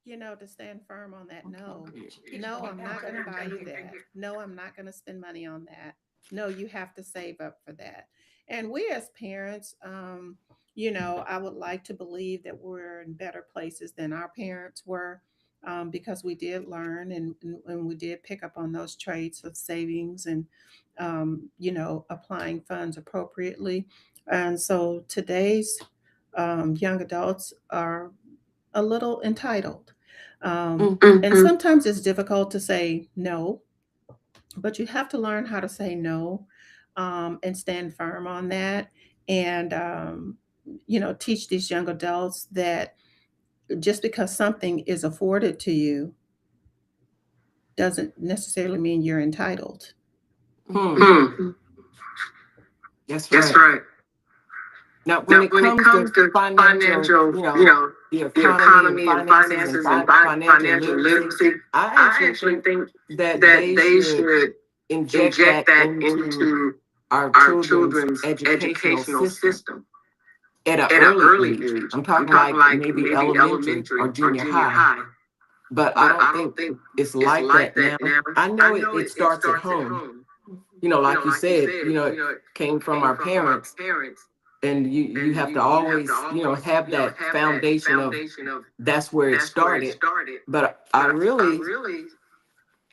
to stand firm on that no. No, I'm not going to buy you that. No, I'm not going to spend money on that. No, you have to save up for that. And we as parents, I would like to believe that we're in better places than our parents were, because we did learn, and we did pick up on those traits of savings and, applying funds appropriately. And so today's young adults are a little entitled. And sometimes it's difficult to say no, but you have to learn how to say no, and stand firm on that. And, teach these young adults that just because something is afforded to you doesn't necessarily mean you're entitled. That's right. Now, when it comes to financial, the economy and finances and financial literacy, I actually think that they should inject that into our children's educational system at an early age. I'm talking like maybe elementary or junior high. But I don't think it's like that now. I know it starts at home. Like you said, it came from our parents. And you have to always, have that foundation of that's where it started. But I really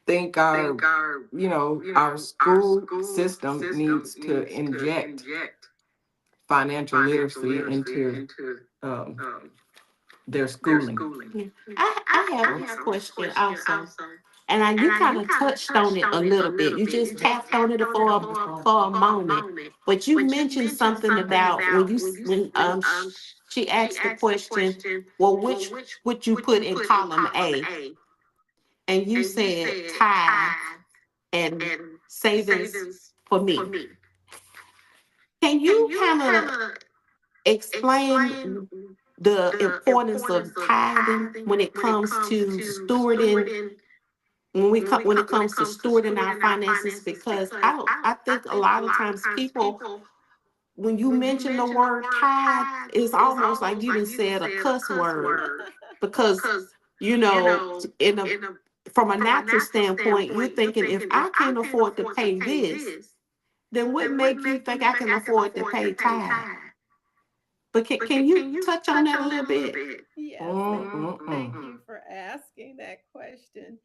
think our school system needs to inject financial literacy into their schooling. I have a question also. And you kind of touched on it a little bit. You just tapped on it for a moment. But you mentioned something about when she asked the question, well, which would you put in column A? And you said tithe and savings for me. Can you kind of explain the importance of tithing when it comes to stewarding? When it comes to stewarding our finances, because I think a lot of times people, when you mention the word tithe, it's almost like you done said a cuss word, because from a natural standpoint, you're thinking, if I can't afford to pay this, then what make you think I can afford to pay tithe? But can you touch on that a little bit? Yes, thank you for asking that question.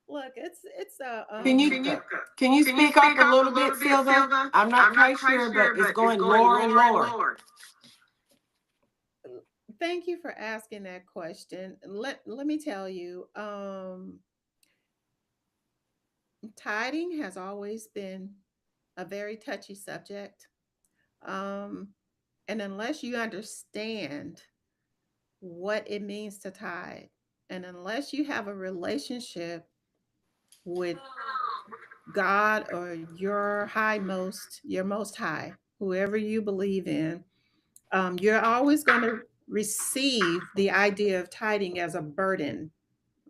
Look, it's a Can you speak up a little bit, Silva? I'm not quite sure, but it's going lower and lower. Thank you for asking that question. Let me tell you, tithing has always been a very touchy subject. Um, and unless you understand what it means to tithe, and unless you have a relationship with God or your most high, whoever you believe in, you're always going to receive the idea of tithing as a burden.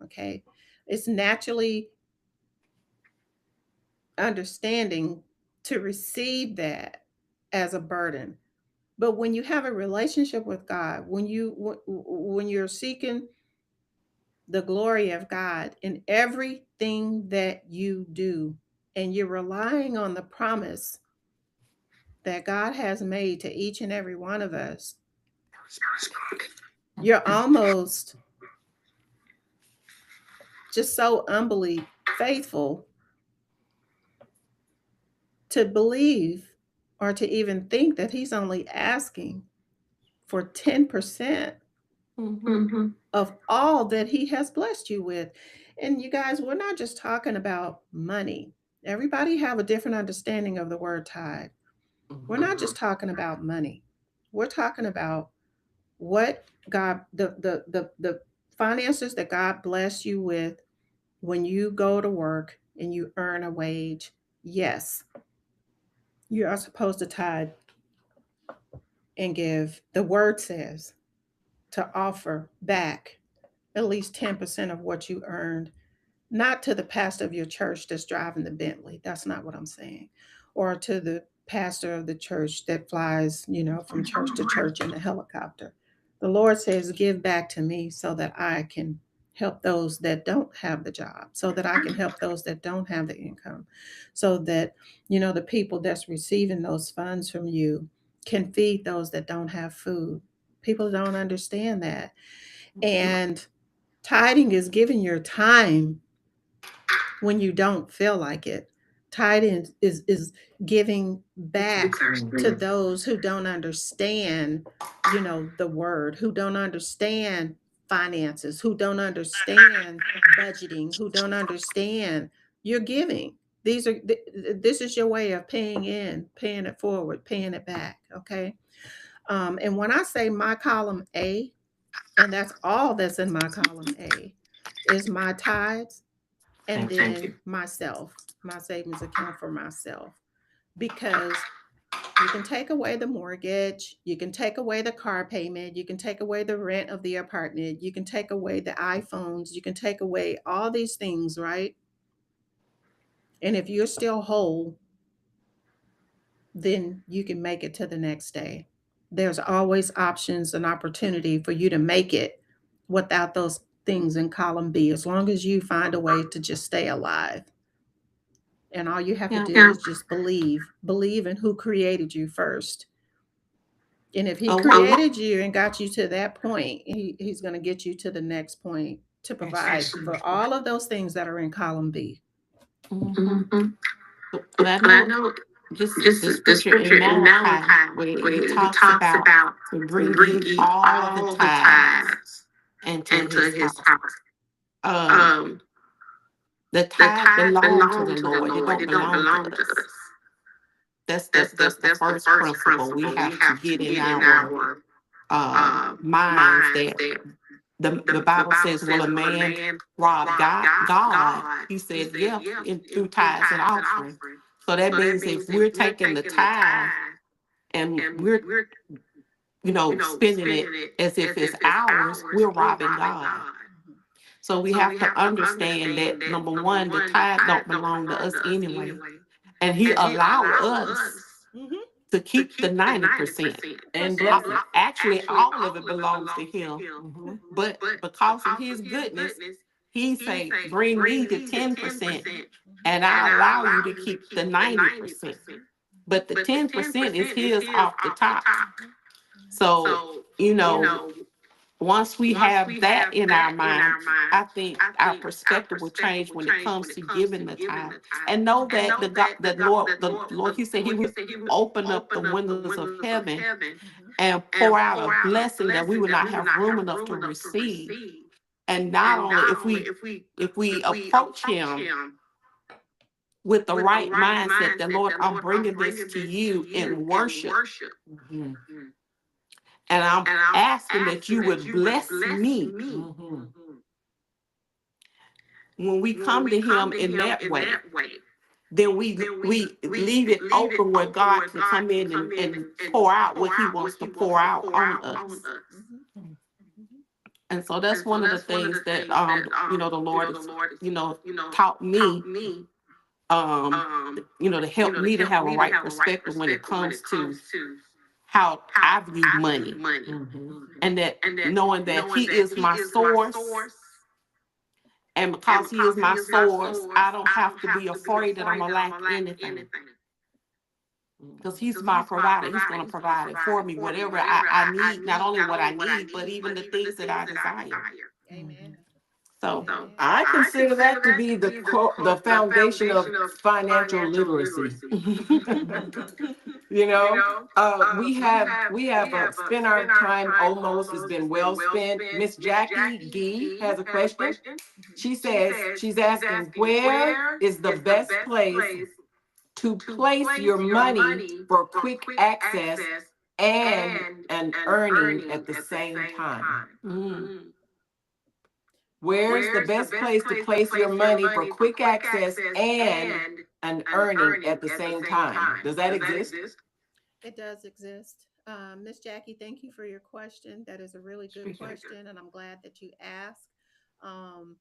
Okay. It's naturally understanding to receive that as a burden. But when you have a relationship with God, when you're seeking the glory of God in everything that you do, and you're relying on the promise that God has made to each and every one of us, you're almost just so humbly faithful to believe or to even think that He's only asking for 10% of all that He has blessed you with. And you guys, we're not just talking about money. Everybody have a different understanding of the word tithe. We're not just talking about money. We're talking about what God, the finances that God bless you with when you go to work and you earn a wage. Yes, you are supposed to tithe and give. The word says to offer back at least 10% of what you earned, not to the pastor of your church that's driving the Bentley. That's not what I'm saying. Or to the pastor of the church that flies, from church to church in a helicopter. The Lord says, give back to me so that I can help those that don't have the job, so that I can help those that don't have the income, so that, the people that's receiving those funds from you can feed those that don't have food. People don't understand that. And tithing is giving your time when you don't feel like it. Tithing is giving back to those who don't understand, the word, who don't understand finances, who don't understand budgeting, who don't understand your giving. This is your way of paying it forward, paying it back. Okay. And when I say my column A, and that's all that's in my column A, is my tithes, and then myself, my savings account for myself. Because you can take away the mortgage, you can take away the car payment, you can take away the rent of the apartment, you can take away the iPhones, you can take away all these things, right? And if you're still whole, then you can make it to the next day. There's always options and opportunity for you to make it without those things in column B, as long as you find a way to just stay alive. And all you have to do is just believe in who created you first. And if He created you and got you to that point, he's going to get you to the next point to provide for all of those things that are in column B. But I know just the scripture in Malachi, where he talks about to bring you all the tithes into his house. The tithe belongs to the Lord. It don't belong to us. That's the first principle we have to get in our minds, that the Bible says, will a man rob God? He said, yeah, through tithes and offering. So that means if we're taking the tithe and we're spending it as if it's ours, we're robbing God. So we have to understand that, number one, the tithe don't belong to us anyway. And He allow us to keep the 90%. And bless it. Actually, all of it belongs to him. Mhm. But because of his goodness, he say, bring me the 10%, and I allow you to keep the 90%. But the 10% is his off the top. So, once we have that in our mind, I think our perspective will change when it comes to giving the time. And know that the Lord, he said he would open up the windows of heaven and pour out a blessing that we would not have room enough to receive. And not only if we approach him with the right mindset, that Lord, I'm bringing this to you in worship. Mhm. And I'm asking that you would bless me. Mhm. When we come to him in that way, then we leave it open where God can come in and pour out what he wants to pour out on us. And so that's one of the things that the Lord has taught me to help me to have a right perspective when it comes to how I view money. Mhm. And that knowing that he is my source, and because he is my source, I don't have to be afraid that I'm gonna lack anything. Because he's my provider. He's gonna provide it for me, whatever I need, not only what I need, but even the things that I desire. Amen. So I consider that to be the foundation of financial literacy. We have spent our time almost has been well spent. Miss Jackie Gee has a question. She says she's asking, where is the best place to place your money for quick access and an earning at the same time? Where's the best place to place your money for quick access and an earning at the same time? Does that exist? It does exist. Miss Jackie, thank you for your question. That is a really good question, and I'm glad that you asked. Um,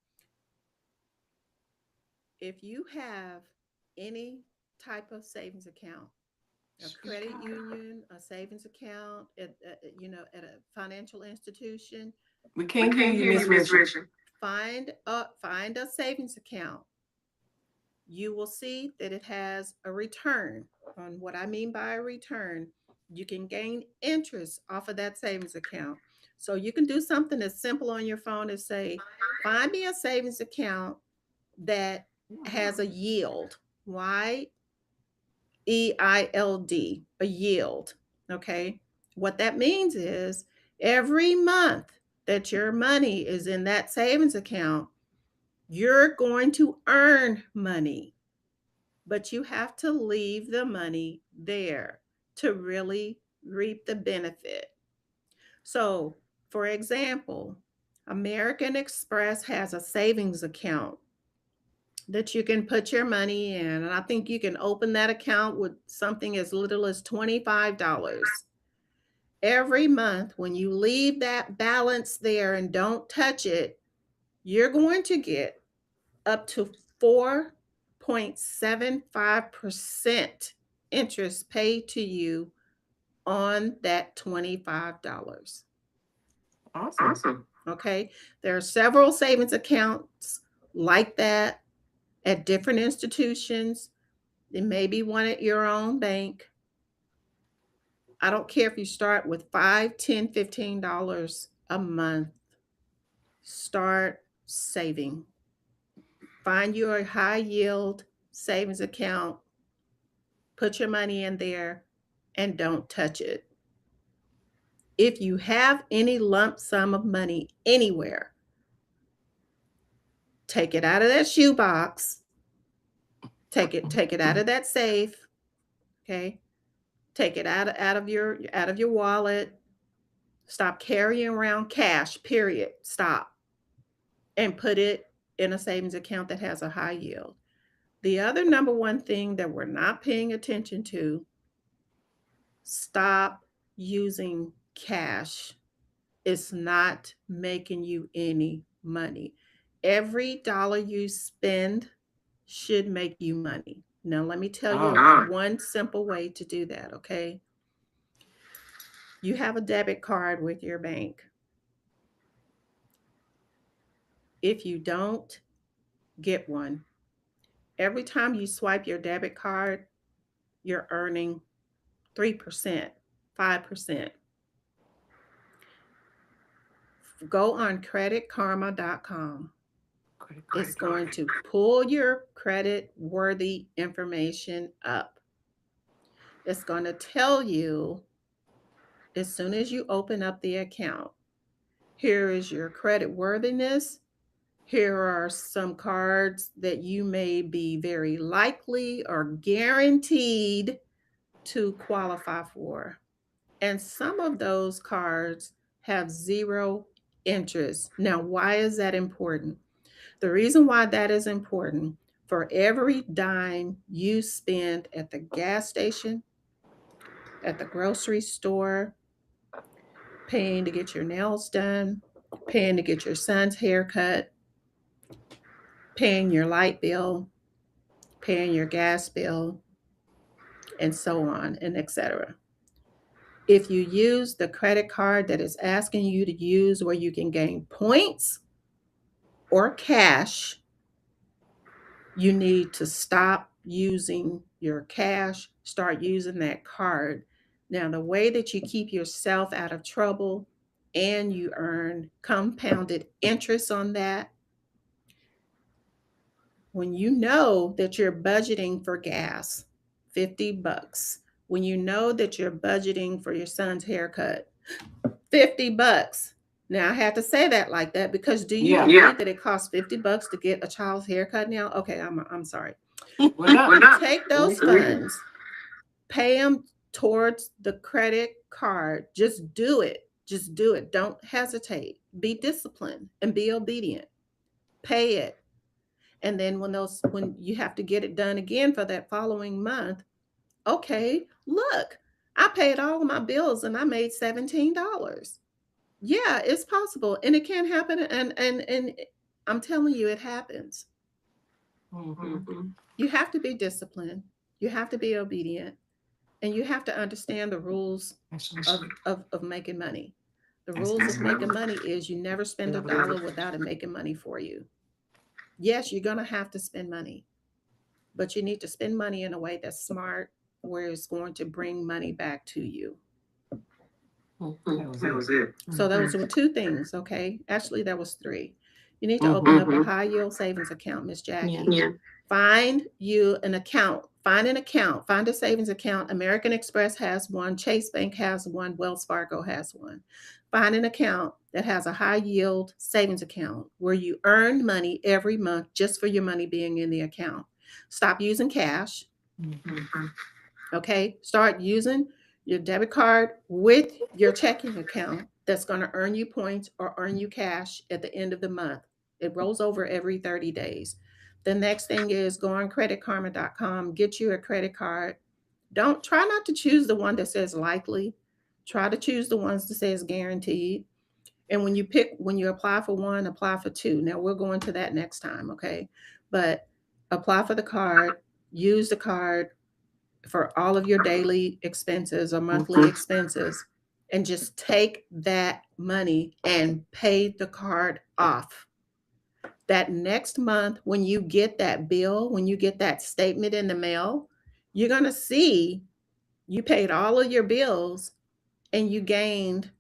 if you have any type of savings account, a credit union, a savings account, at a financial institution, We can't hear you, Miss Richard. find a savings account. You will see that it has a return. On what I mean by a return, you can gain interest off of that savings account. So you can do something as simple on your phone as say, find me a savings account that has a yield. YEILD, a yield. Okay. What that means is every month that your money is in that savings account, you're going to earn money, but you have to leave the money there to really reap the benefit. So, for example, American Express has a savings account that you can put your money in. And I think you can open that account with something as little as $25. Every month, when you leave that balance there and don't touch it, you're going to get up to 4.75% interest paid to you on that $25. Awesome. Okay. There are several savings accounts like that at different institutions. It may be one at your own bank. I don't care if you start with $5, $10, $15 a month. Start saving. Find your high yield savings account, put your money in there, and don't touch it. If you have any lump sum of money anywhere, take it out of that shoebox, take it out of that safe, okay? Take it out of your wallet. Stop carrying around cash, period. Stop. And put it in a savings account that has a high yield. The other number one thing that we're not paying attention to, stop using cash. It's not making you any money. Every dollar you spend should make you money. Now, let me tell you one simple way to do that, okay? You have a debit card with your bank. If you don't, get one. Every time you swipe your debit card, you're earning 3%, 5%. Go on creditkarma.com. It's going to pull your credit worthy information up. It's going to tell you as soon as you open up the account, here is your credit worthiness. Here are some cards that you may be very likely or guaranteed to qualify for. And some of those cards have 0 interest. Now, why is that important? The reason why that is important, for every dime you spend at the gas station, at the grocery store, paying to get your nails done, paying to get your son's haircut, paying your light bill, paying your gas bill, and so on, and etc. If you use the credit card that is asking you to use where you can gain points or cash, you need to stop using your cash, start using that card. Now, the way that you keep yourself out of trouble and you earn compounded interest on that, when you know that you're budgeting for gas, $50, when you know that you're budgeting for your son's haircut, $50. Now, I had to say that like that because do you believe that it costs $50 to get a child's haircut now? Okay, I'm sorry. We're not. Take those funds, pay them towards the credit card. Just do it. Just do it. Don't hesitate. Be disciplined and be obedient. Pay it. And then when you have to get it done again for that following month, okay, look, I paid all of my bills and I made $17. Yeah, it's possible. And it can happen. And I'm telling you, it happens. Mm-hmm. You have to be disciplined. You have to be obedient. And you have to understand the rules of making money. The rules of making money is you never spend $1 without it making money for you. Yes, you're going to have to spend money, but you need to spend money in a way that's smart, where it's going to bring money back to you. That was it. So those were 2 things, okay? Actually, that was 3. You need to open up a high yield savings account, Miss Jackie. Yeah. Find you an account. Find an account. Find a savings account. American Express has one. Chase Bank has one. Wells Fargo has one. Find an account that has a high yield savings account where you earn money every month just for your money being in the account. Stop using cash. Okay? Start using your debit card with your checking account that's going to earn you points or earn you cash at the end of the month. It rolls over every 30 days. The next thing is go on creditkarma.com, get you a credit card. Try not to choose the one that says likely. Try to choose the ones that says guaranteed. And when you apply for one, apply for 2. Now we'll go into that next time, okay? But apply for the card, use the card for all of your daily expenses or monthly expenses, and just take that money and pay the card off. That next month, when you get that bill, when you get that statement in the mail, you're going to see you paid all of your bills and you gained,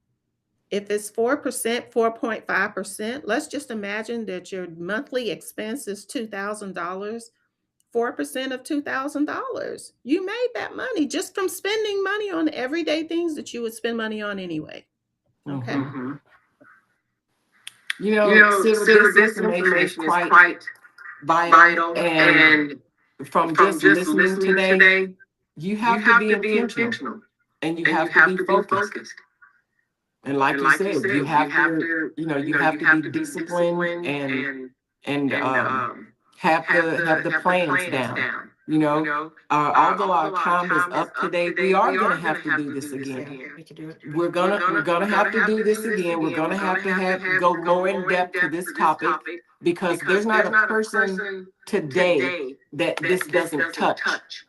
if it's 4%, 4.5%, let's just imagine that your monthly expense is $2,000, 4% of $2,000. You made that money just from spending money on everyday things that you would spend money on anyway. Okay. You know, this information is quite vital, and from just listening today, you have to be intentional, and you have to be focused. And like you said, you have to be disciplined and have the plans down. Although our time is up today, we are going to have to do this again. We can do it. We're gonna have to do this again. We're gonna have to go more in depth to this topic, because there's not a person today that this doesn't touch.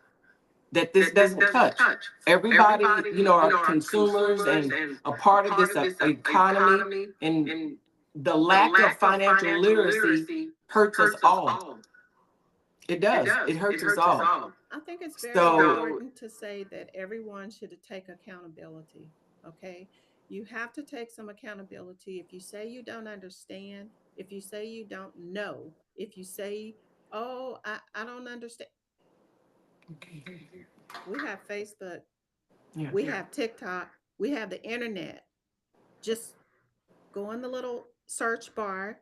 That this doesn't touch. Everybody, are consumers and a part of this economy, and the lack of financial literacy hurts us all. It does. It hurts us all. I think it's very So- important to say that everyone should take accountability. Okay. You have to take some accountability. If you say you don't understand, if you say you don't know, if you say, oh, I don't understand. Okay. We have Facebook, Yeah. we have TikTok, we have the internet. Just go in the little search bar,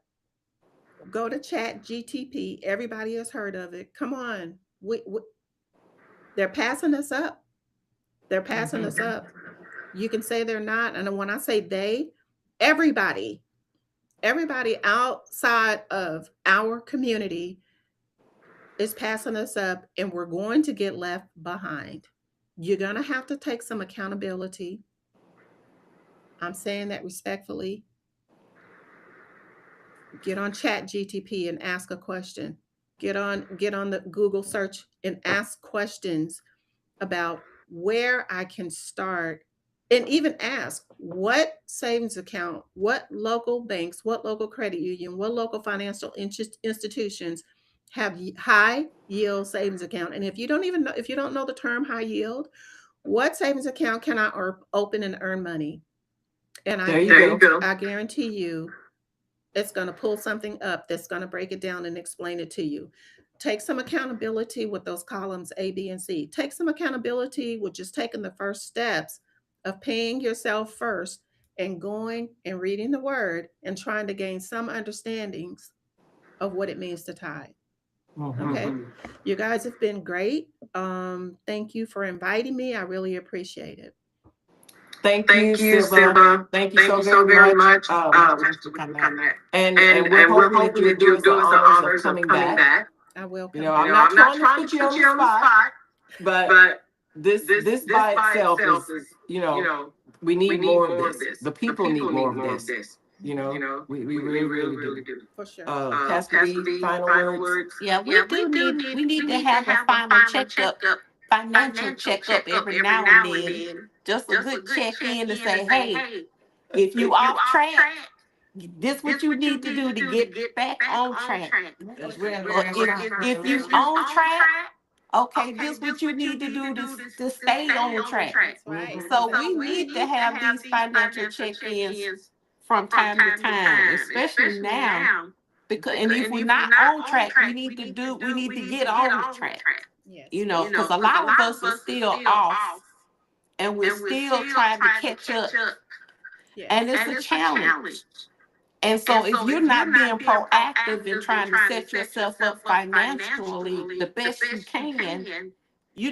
go to Chat GTP. Everybody has heard of it. Come on. They're passing us up. They're passing us up. You can say they're not. And when I say they, everybody outside of our community is passing us up, and we're going to get left behind. You're going to have to take some accountability. I'm saying that respectfully. Get on Chat GTP and ask a question. Get on the Google search and ask questions about where I can start, and even ask what savings account, what local banks, what local credit union, what local financial institutions have high yield savings account. And if you don't know the term high yield, what savings account can I open and earn money? And There you go. I guarantee you it's going to pull something up that's going to break it down and explain it to you. Take some accountability with those columns A, B, and C. Take some accountability with just taking the first steps of paying yourself first and going and reading the word and trying to gain some understandings of what it means to tithe. Okay. You guys have been great. Thank you for inviting me. I really appreciate it. Thank you, Siva. Thank you so very much. And we're hoping that you'll do us the honors of coming back. I will come I'm back. not trying to put you on the spot, but this by itself is, we need more of this. The people need more of this. We really do. For sure. Pastor B, final words. Yeah, we need to have a final checkup, financial checkup every now and then. Just a good check-in to say, hey, if you off track, this what you need to do to get back on track. Or if you on track, okay, this what you need to do to stay on track. That's right. So we need to have these financial check-ins from time to time, especially now. Because if we're not on track, we need to get on track. Yes. Because a lot of us are still off, and we're still trying to catch up, Yes. and it's a challenge. And so if you're not being proactive in trying to set yourself up financially the best you can, you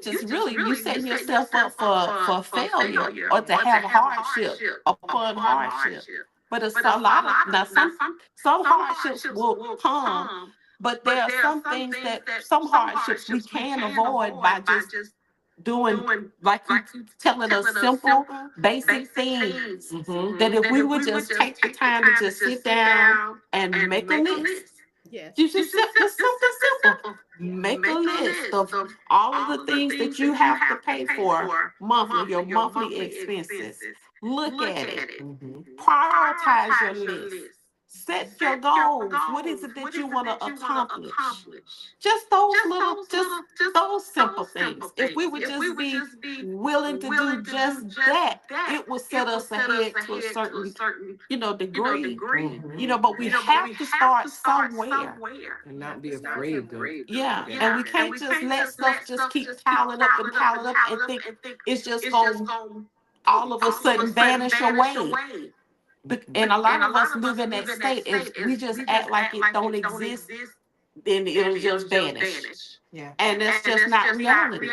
just really, you setting yourself up for failure or to have hardship upon hardship. But it's a lot of, now some hardships will come, but there are some hardships we can avoid by just doing, like you telling us, simple, basic things. That if we would just take the time to just sit down and make a list. Yes. You just something simple. Make a list of all of the things that you have to pay for monthly, your monthly expenses. Look at it. Prioritize your list. Set your goals. What is it that you want to accomplish? Just those those simple things. If we would just be willing to do just that, it will set us ahead to a certain, degree. But we have to start somewhere. And not be afraid though. Yeah, and we can't just let stuff just keep piling up and think it's just going to all of a sudden vanish away. And a lot of us live in that state. If we just act like it don't exist, then it'll just vanish. Yeah. And that's just not reality.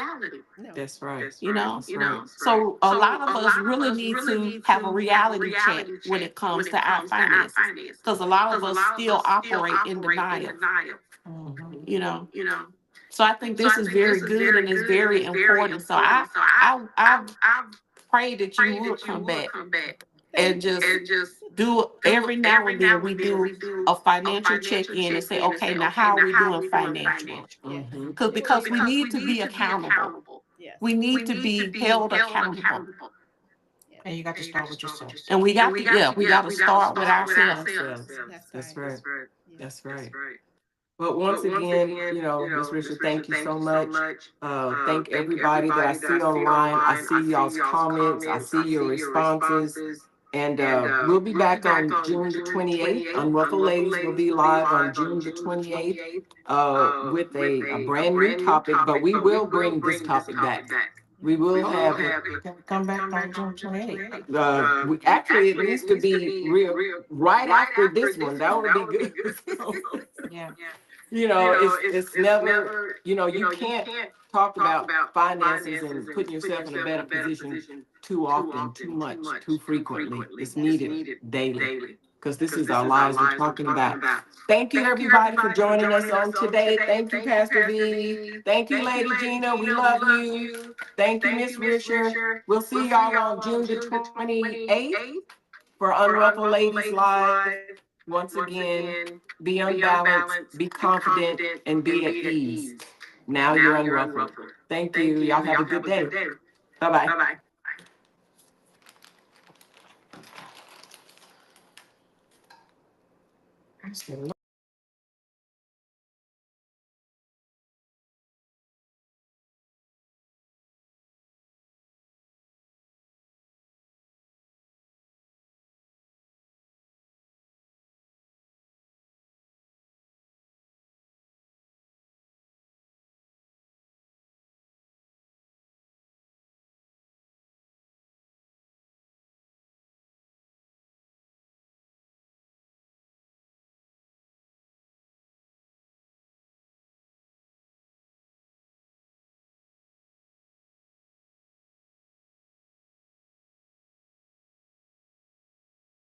No. That's right. So a lot of us really need to have a reality check when it comes to our finances, because a lot of us still operate in denial. So I think this is very good and it's very important. So I pray that you would come back and just do every now and then we do a financial check-in and say, okay, now how are we doing financially? Because we need to be accountable. Yes. We need to be held accountable. Yeah. And you got to start with yourself. And we got to start with ourselves. That's That's right. right. Yeah. That's right. But once again, you know, Ms. Richard, thank you so much. Thank everybody that I see online. I see y'all's comments. I see your responses. And we'll be back on June the 28th. Unruffled Ladies will be live on June the 28th with a brand new topic, but we will bring this topic back. We will have Can we come back on June 28th? we actually, it needs to be real right after this one. That would be good. Yeah. You know, it's never, you know, you can't talk about finances and putting yourself in a better position too often, too much, too frequently. It's needed daily, because this is our lives we're talking about. Thank you, everybody, for joining us on today. Thank you, Pastor V. Thank you, Lady Gina. We love you. Thank you, Miss Risher. We'll see y'all on June the 28th for Unruffled Ladies Live. Once again, be unbalanced, be confident, and be at ease. Now you're unruffled. Thank you. Y'all have a good day. Bye-bye. I still